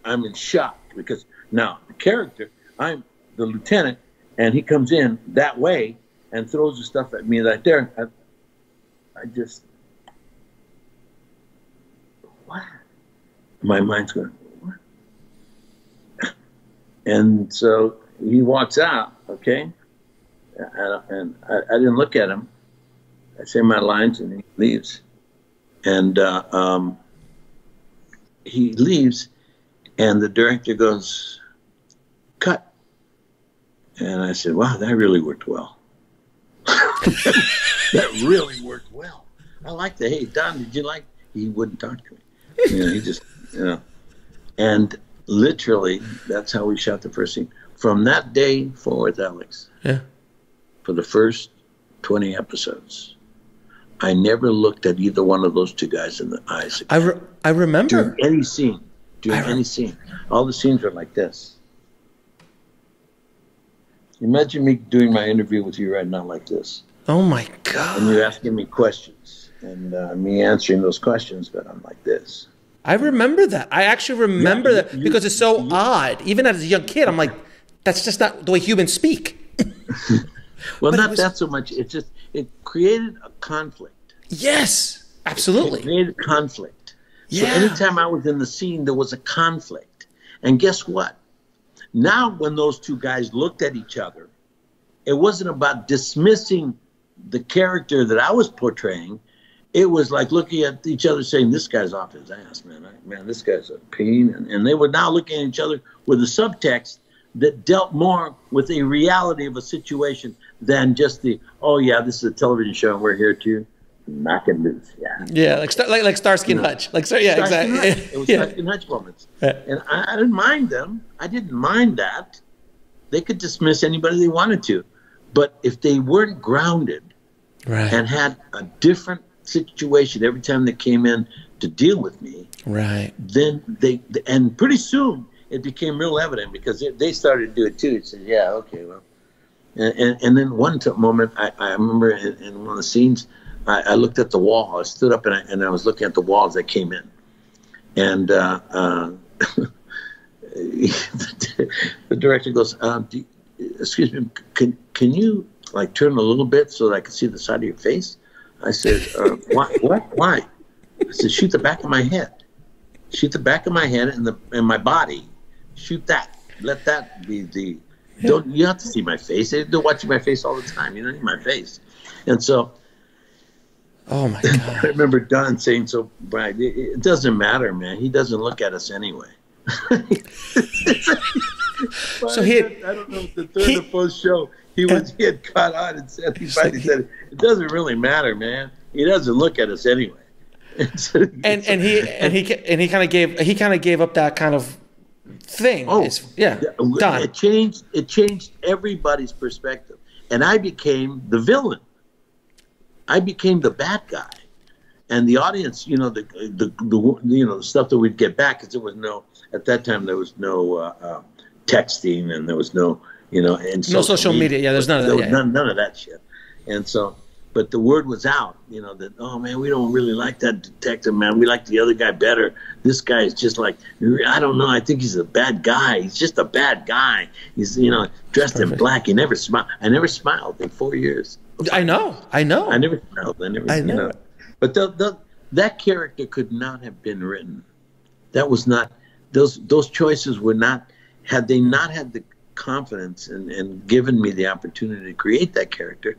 I'm in shock because now the character, I'm the lieutenant, and he comes in that way and throws the stuff at me right there. I just, what? My mind's going, what? And so he walks out, okay? And I didn't look at him. I say my lines, and he leaves. And he leaves, and the director goes, cut. And I said, wow, that really worked well. That really worked well. I liked it. Hey, Don, did you like? He wouldn't talk to me. He just, And literally, that's how we shot the first scene. From that day forward, Alex. Yeah. For the first 20 episodes, I never looked at either one of those two guys in the eyes again. I remember. During any scene. All the scenes were like this. Imagine me doing my interview with you right now like this. Oh, my God. And you're asking me questions, and me answering those questions, but I'm like this. I remember that. I actually remember that because it's so odd. Even as a young kid, I'm like, that's just not the way humans speak. Well, not that so much. It created a conflict. Yes, absolutely. It created conflict. Yeah. So anytime I was in the scene, there was a conflict. And guess what? Now, when those two guys looked at each other, it wasn't about dismissing the character that I was portraying. It was like looking at each other saying, this guy's off his ass, man. Man, this guy's a pain. And they were now looking at each other with a subtext that dealt more with a reality of a situation than just the, oh, yeah, this is a television show and we're here to knock it loose. Yeah. Yeah, like Starsky and Hutch. Yeah, Starsky exactly. It was Starsky and Hutch moments. And I didn't mind them. I didn't mind that. They could dismiss anybody they wanted to. But if they weren't grounded and had a different situation every time they came in to deal with me, then and pretty soon it became real evident because they started to do it too. It said, yeah, okay, well. And then one moment, I remember in one of the scenes, I looked at the wall. I stood up and I was looking at the wall as I came in. And the director goes, excuse me, can you like turn a little bit so that I can see the side of your face? I said, why? Why? I said, shoot the back of my head. Shoot the back of my head and my body. Shoot that. Let that be the. Don't you have to see my face? They're watching my face all the time. You don't need my face. And so, oh my God! I remember Don saying, "So, Brian, it doesn't matter, man. He doesn't look at us anyway." So he, I don't know if the third or fourth show he had caught on and said he finally said, "It doesn't really matter, man. He doesn't look at us anyway." and he kind of gave up that kind of thing. Oh, done. It changed everybody's perspective, and I became the villain. I became the bad guy, and the audience, the stuff that we'd get back, because at that time there was no texting and there was no and no social media. Yeah, there's none of that. There was none of that shit, and so. But the word was out, that, oh, man, we don't really like that detective, man. We like the other guy better. This guy is just like, I don't know. I think he's a bad guy. He's just a bad guy. He's, dressed in black. He never smiled. I never smiled in 4 years. I know. I never smiled. I know. But that character could not have been written. That was not, those choices were not, had they not had the confidence and given me the opportunity to create that character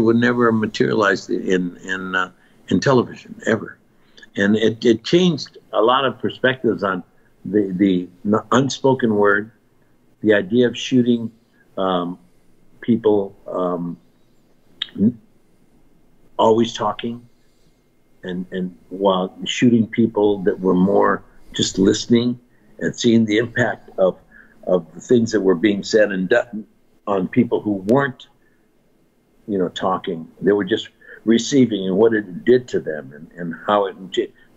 would never have materialized in television ever. And it changed a lot of perspectives on the unspoken word, the idea of shooting people always talking, and while shooting people that were more just listening and seeing the impact of the things that were being said and done on people who weren't talking. They were just receiving and what it did to them and how it,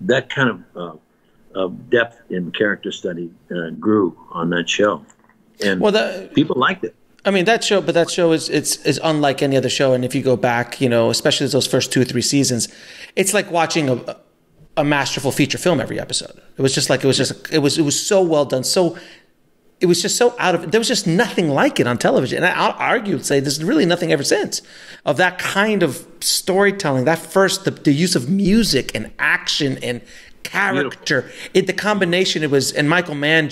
that kind of depth in character study grew on that show. And people liked it. I mean, that show is unlike any other show. And if you go back, especially those first 2 or 3 seasons, it's like watching a masterful feature film every episode. It was so well done. It was just so there was just nothing like it on television. And I'll argue and say there's really nothing ever since of that kind of storytelling. That first, the use of music and action and character, the combination and Michael Mann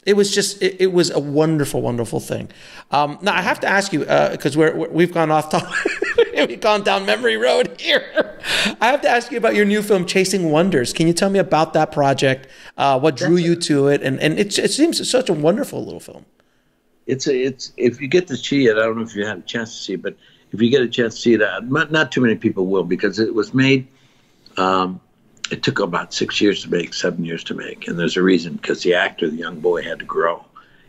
it was a wonderful, wonderful thing. Now I have to ask you, because we've gone off topic, we've gone down memory road here. I have to ask you about your new film, Chasing Wonders. Can you tell me about that project? What drew you to it? And it seems such a wonderful little film. It's if you get to see it, I don't know if you had a chance to see it, but if you get a chance to see it, not too many people will, because it was made. It took about 6 years to make, 7 years to make, and there's a reason, because the young boy, had to grow.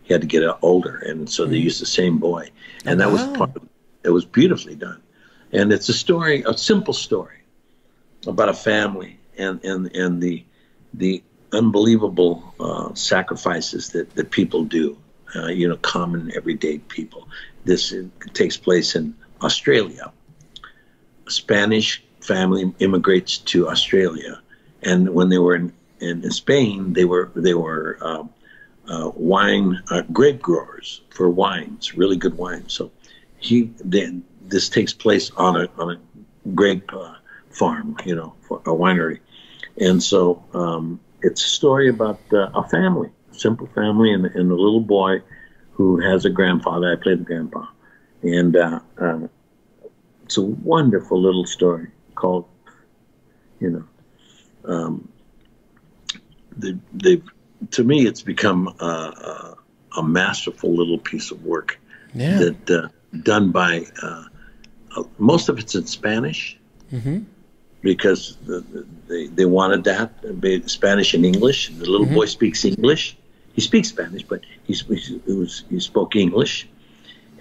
He had to get older, and so they used the same boy, and that was part of it. It was beautifully done, and it's a simple story about a family and the unbelievable sacrifices that people do, common everyday people. This takes place in Australia. A Spanish family immigrates to Australia. And when they were in Spain, they were wine grape growers for wines, really good wine. So this takes place on a grape farm, for a winery, and so it's a story about a family, a simple family, and a little boy who has a grandfather. I play the grandpa, and it's a wonderful little story called, to me, it's become a masterful little piece of work that done by most of it's in Spanish, because they wanted that, Spanish and English. The little boy speaks English. He speaks Spanish, but he spoke English,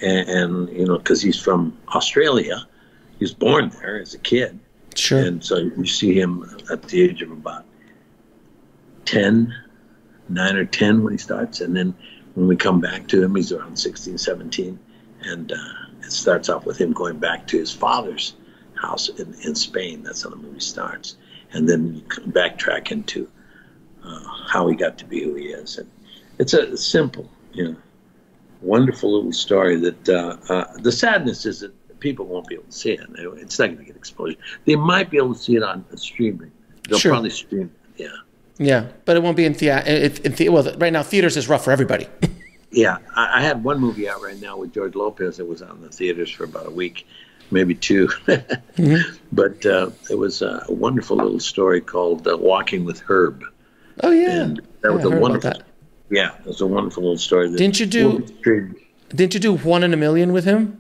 and because he's from Australia, he was born there as a kid. Sure. And so you see him at the age of about 9 or 10 when he starts, and then when we come back to him, he's around 16, 17, and it starts off with him going back to his father's house in Spain. That's how the movie starts, and then you backtrack into how he got to be who he is. And it's a simple, wonderful little story that the sadness is that people won't be able to see it. It's not going to get exposure. They might be able to see it on streaming. They'll probably stream it, Yeah, but it won't be in theater. Well, right now, theaters is rough for everybody. Yeah, I had one movie out right now with George Lopez that was out in the theaters for about a week, maybe 2. But it was a wonderful little story called Walking with Herb. Oh, yeah. And that was a wonderful, it was a wonderful little story. Didn't you do 1 in a Million with him?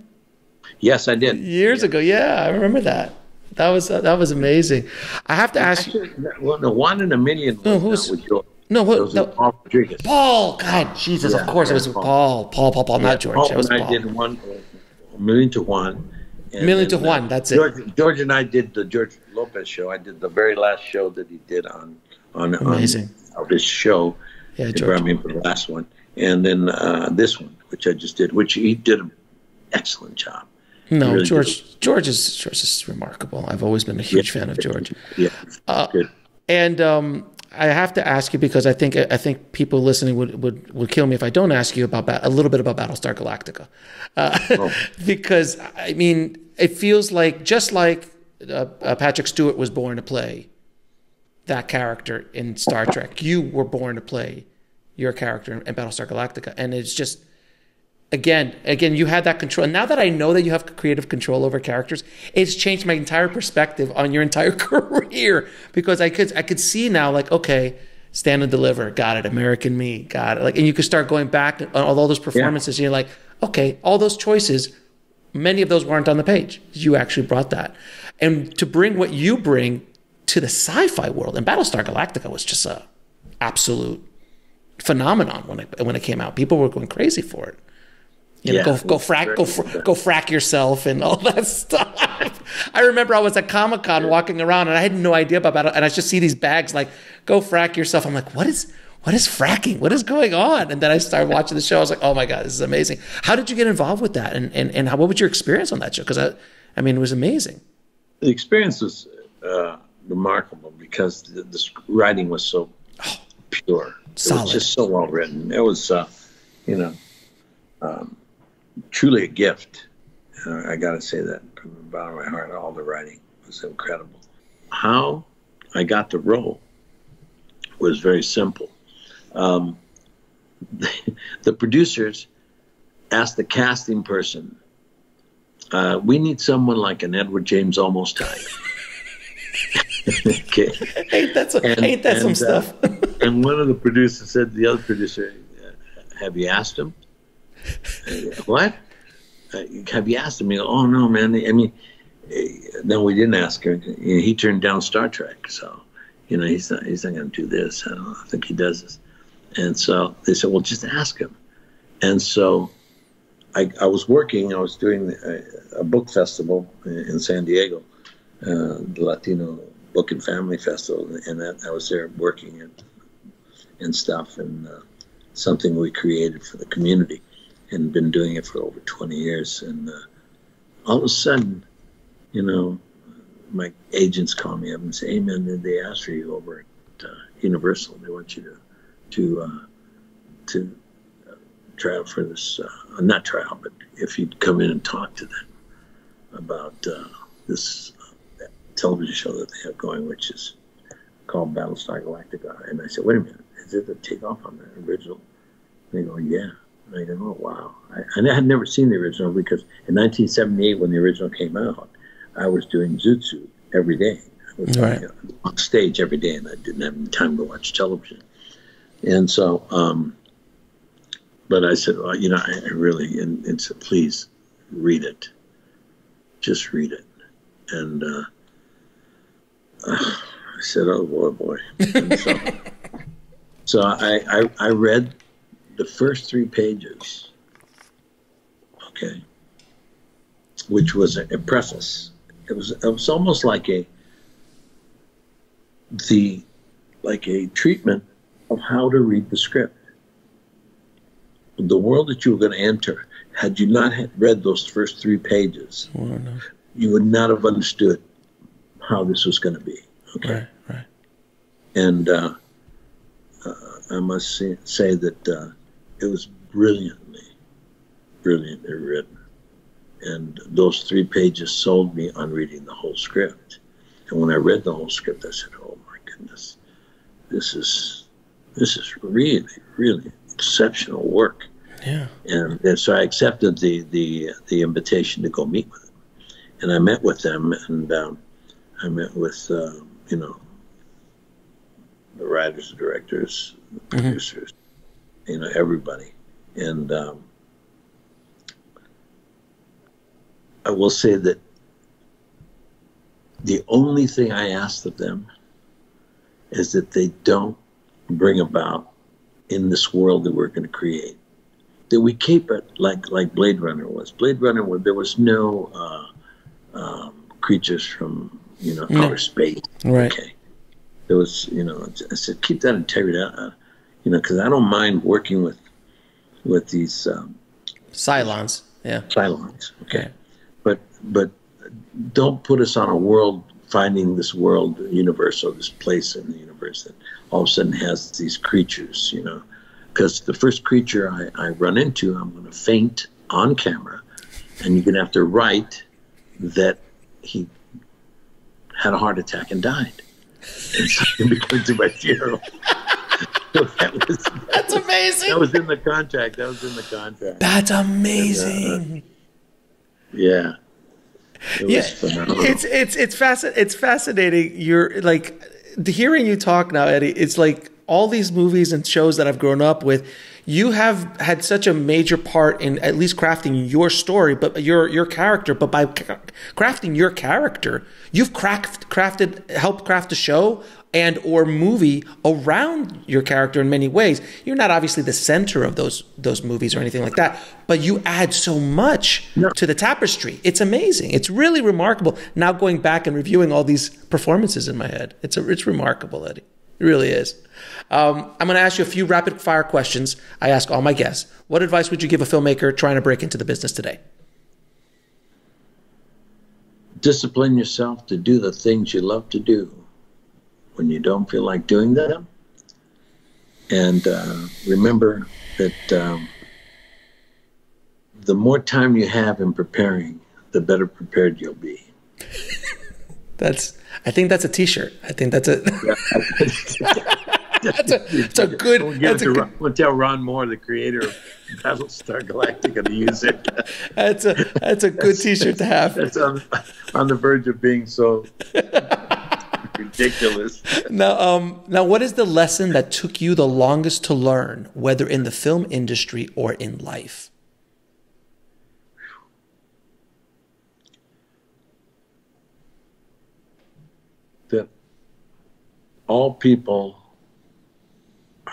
Yes, I did. Years ago, I remember that. That was amazing. I have to ask you. Well, the 1 in a Million was with George. Paul Rodriguez. Paul, God, Jesus, of course it was Paul. Paul, not George. Paul It was and I did 1 Million to 1. Million to 1, that's it. George and I did the George Lopez show. I did the very last show that he did on his show. Yeah, George. He brought me in for the last one. And then this one, which I just did, which he did an excellent job. No, really George is remarkable. I've always been a huge fan of George. Yeah, good. And I have to ask you, because I think people listening would kill me if I don't ask you about a little bit about Battlestar Galactica, because I mean it feels like just like Patrick Stewart was born to play that character in Star Trek, you were born to play your character in Battlestar Galactica, and it's just. Again, you had that control. And now that I know that you have creative control over characters, it's changed my entire perspective on your entire career, because I could see now, like, okay, Stand and Deliver, got it. American Me, got it. Like, and you could start going back on all those performances. And you're like, okay, all those choices, many of those weren't on the page. You actually brought that, and to bring what you bring to the sci-fi world. And Battlestar Galactica was just a absolute phenomenon when it came out. People were going crazy for it. Go frack yourself and all that stuff. I remember I was at Comic-Con walking around and I had no idea about it, and I just see these bags like "go frack yourself." I'm like, what is fracking? What is going on? And then I started watching the show. I was like, oh my God, this is amazing. How did you get involved with that? And what was your experience on that show? Because I mean, it was amazing. The experience was remarkable because the writing was so pure. Solid. It was just so well written. It was, truly a gift. I got to say that from the bottom of my heart. All the writing was incredible. How I got the role was very simple. The producers asked the casting person, we need someone like an Edward James Olmos type. Okay. Ain't that some stuff? And one of the producers said to the other producer, have you asked him? What? Have you asked him? He goes, oh no, man. I mean, no, we didn't ask him. He turned down Star Trek, so he's not going to do this. I don't think he does this. And so they said, well, just ask him. And so I was doing a book festival in San Diego, the Latino Book and Family Festival, and I was there working and stuff, and something we created for the community, and been doing it for over 20 years. And all of a sudden, my agents call me up and say, hey man, did they ask for you over at Universal. They want you to try out for this, not try out, but if you'd come in and talk to them about this television show that they have going, which is called Battlestar Galactica. And I said, wait a minute, is it the takeoff on the original? And they go, yeah. And I go, oh, wow. And I had never seen the original because in 1978, when the original came out, I was doing Zoot Suit every day. I was on stage every day, and I didn't have any time to watch television. And so, but I said, well, I really, and said, please read it. Just read it. And I said, oh, boy. And so I read the first 3 pages, okay, which was a preface. It was almost like a treatment of how to read the script. The world that you were going to enter, had you not read those first 3 pages, you would not have understood how this was going to be. Okay, right. And I must say that it was brilliantly written. And those 3 pages sold me on reading the whole script. And when I read the whole script, I said, "Oh my goodness, this is really, really exceptional work." Yeah. And so I accepted the invitation to go meet with them. And I met with them, and I met with the writers, the directors, the producers, everybody. And I will say that the only thing I asked of them is that they don't bring about in this world that we're going to create, that we keep it like Blade Runner was. Blade Runner, where there was no creatures from outer space. Right. Okay. There was, I said, keep that integrity, because I don't mind working with these Cylons. Yeah. Cylons. Okay. But don't put us on a world, finding this world universe, or this place in the universe that all of a sudden has these creatures, because the first creature I run into, I'm going to faint on camera, and you're going to have to write that he had a heart attack and died. And so he becomes to my funeral. So that's amazing. That was in the contract. That's amazing. And, yeah. It was phenomenal. It's fascinating. You're like, hearing you talk now, Eddie, it's like all these movies and shows that I've grown up with, you have had such a major part in at least crafting your story, but your character. But by crafting your character, you've helped craft a show and or movie around your character in many ways. You're not obviously the center of those movies or anything like that, but you add so much to the tapestry. It's amazing. It's really remarkable. Now going back and reviewing all these performances in my head, it's remarkable, Eddie. It really is. I'm going to ask you a few rapid fire questions. I ask all my guests. What advice would you give a filmmaker trying to break into the business today? Discipline yourself to do the things you love to do when you don't feel like doing them. And remember that the more time you have in preparing, the better prepared you'll be. I think that's a T-shirt. I think that's a. That's a good. We'll tell Ron Moore, the creator of Battlestar Galactica, to use it. That's a good T-shirt to have. That's on the verge of being so ridiculous. Now, what is the lesson that took you the longest to learn, whether in the film industry or in life? That all people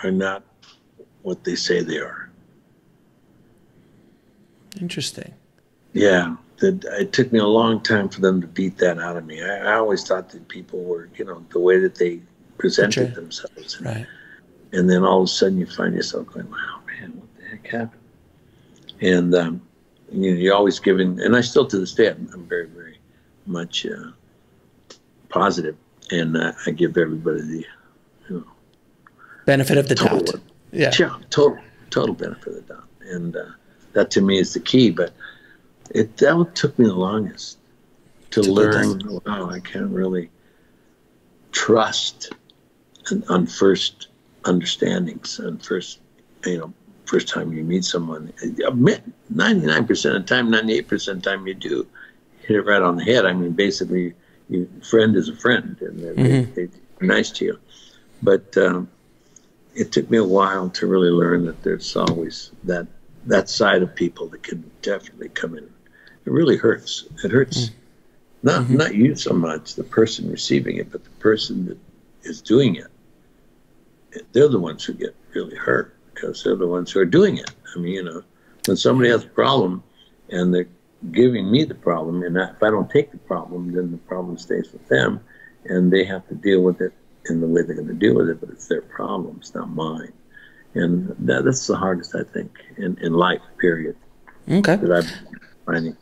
are not what they say they are. Interesting. Yeah, it took me a long time for them to beat that out of me. I always thought that people were, the way that they presented themselves. Right. And then all of a sudden you find yourself going, wow, man, what the heck happened? And you're always giving, and I still to this day, I'm very, very much positive. And I give everybody Benefit of the doubt. Yeah. Total benefit of the doubt. And that to me is the key. But that took me the longest to learn. Wow, I can't really trust on first understandings and first time you meet someone. 99% of the time, 98% of the time you do hit it right on the head. I mean, basically, your friend is a friend, and they're nice to you. But it took me a while to really learn that there's always that side of people that can definitely come in. It really hurts. It hurts not you so much, the person receiving it, but the person that is doing it. They're the ones who get really hurt because they're the ones who are doing it. I mean, when somebody has a problem and they're giving me the problem, and if I don't take the problem, then the problem stays with them, and they have to deal with it in the way they're going to deal with it, but it's their problem, it's not mine. And that's the hardest, I think, in life, period. Okay. That I've been finding.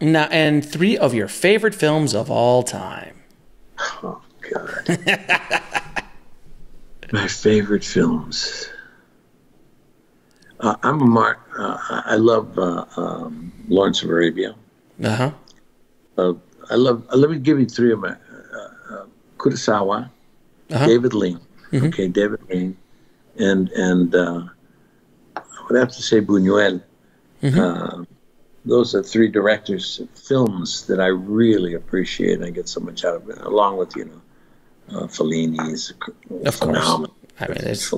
Now, and 3 of your favorite films of all time. Oh, God. My favorite films. I love Lawrence of Arabia. Uh-huh. Let me give you 3 of my Kurosawa, David Lean. Okay, David Lean, and I would have to say Buñuel. Those are 3 directors' films that I really appreciate. I get so much out of it, along with Fellini's. Of course. I mean, it's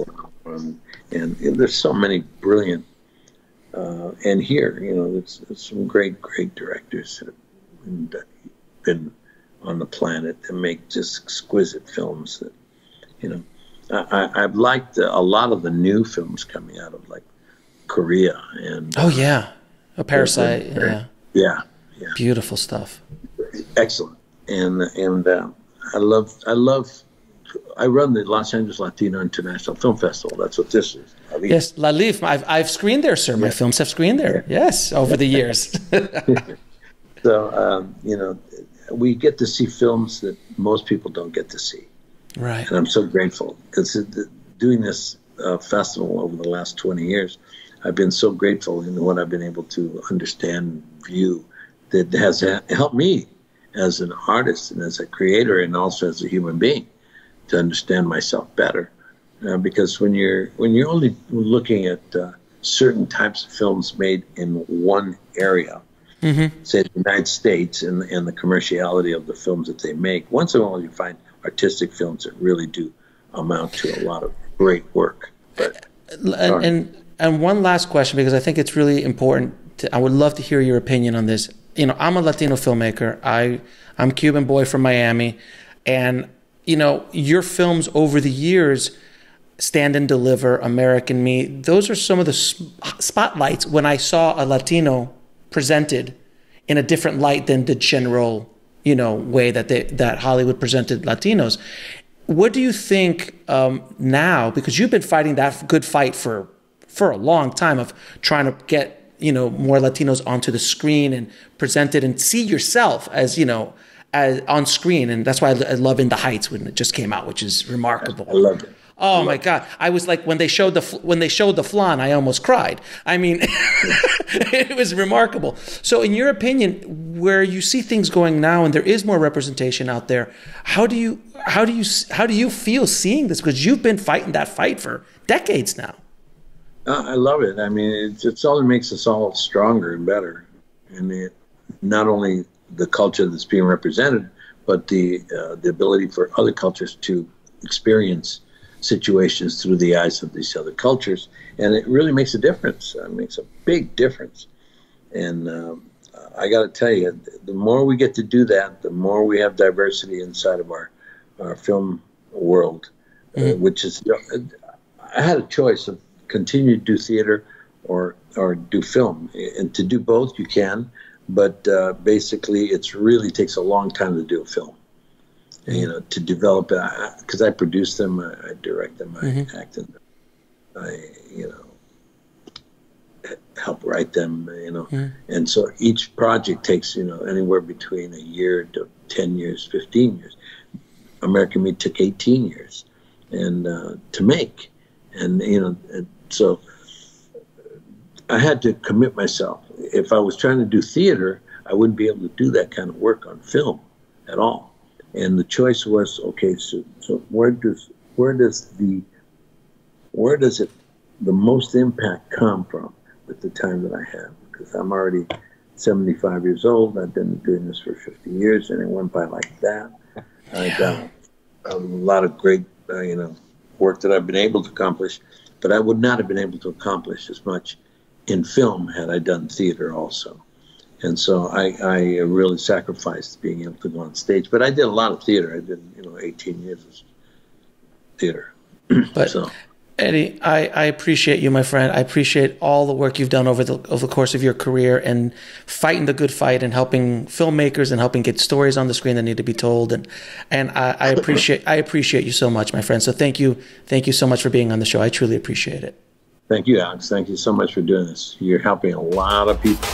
and there's so many brilliant. And here, there's some great directors that have been on the planet that make just exquisite films. That I've liked a lot of the new films coming out of like Korea and. Oh yeah, A Parasite. Yeah. Beautiful stuff. Excellent, and I run the Los Angeles Latino International Film Festival. That's what this is. Yes, LALIF. I've screened there, sir. My films have screened there. Yes, over the years. So we get to see films that most people don't get to see. Right. And I'm so grateful because doing this festival over the last 20 years, I've been so grateful in what I've been able to understand and view that has helped me as an artist and as a creator and also as a human being to understand myself better. Because when you're only looking at certain types of films made in one area, say the United States and the commerciality of the films that they make, once in a while you find artistic films that really do amount to a lot of great work. But and one last question, because I think it's really important. I would love to hear your opinion on this. I'm a Latino filmmaker. I'm a Cuban boy from Miami, and your films over the years, Stand and Deliver, American Me, those are some of the spotlights when I saw a Latino presented in a different light than the general, way that Hollywood presented Latinos. What do you think now? Because you've been fighting that good fight for a long time of trying to get more Latinos onto the screen and presented and see yourself as as on screen, and that's why I love In the Heights when it just came out, which is remarkable. I loved it. Oh my God! I was like, when they showed the flan, I almost cried. I mean, it was remarkable. So, in your opinion, where you see things going now, and there is more representation out there, how do you feel seeing this? Because you've been fighting that fight for decades now. I love it. I mean, it's all that makes us all stronger and better, and not only the culture that's being represented, but the ability for other cultures to experience situations through the eyes of these other cultures, and it really makes a difference. It makes a big difference. And I got to tell you, the more we get to do that, the more we have diversity inside of our film world, which is, I had a choice of continue to do theater or do film, and to do both you can, but basically it really takes a long time to do a film. To develop it, because I produce them, I direct them, I act in them, I help write them, and so each project takes anywhere between a year to 10 years, 15 years. American Me took 18 years, and to make. And, and so I had to commit myself. If I was trying to do theater, I wouldn't be able to do that kind of work on film at all. And the choice was, okay, so where does the most impact come from with the time that I have? Because I'm already 75 years old. I've been doing this for 50 years, and it went by like that. I got a lot of great, work that I've been able to accomplish, but I would not have been able to accomplish as much in film had I done theater also. And so I really sacrificed being able to go on stage. But I did a lot of theater. I did, 18 years of theater. But so. Eddie, I appreciate you, my friend. I appreciate all the work you've done over the course of your career and fighting the good fight and helping filmmakers and helping get stories on the screen that need to be told. And I appreciate you so much, my friend. So thank you so much for being on the show. I truly appreciate it. Thank you, Alex. Thank you so much for doing this. You're helping a lot of people.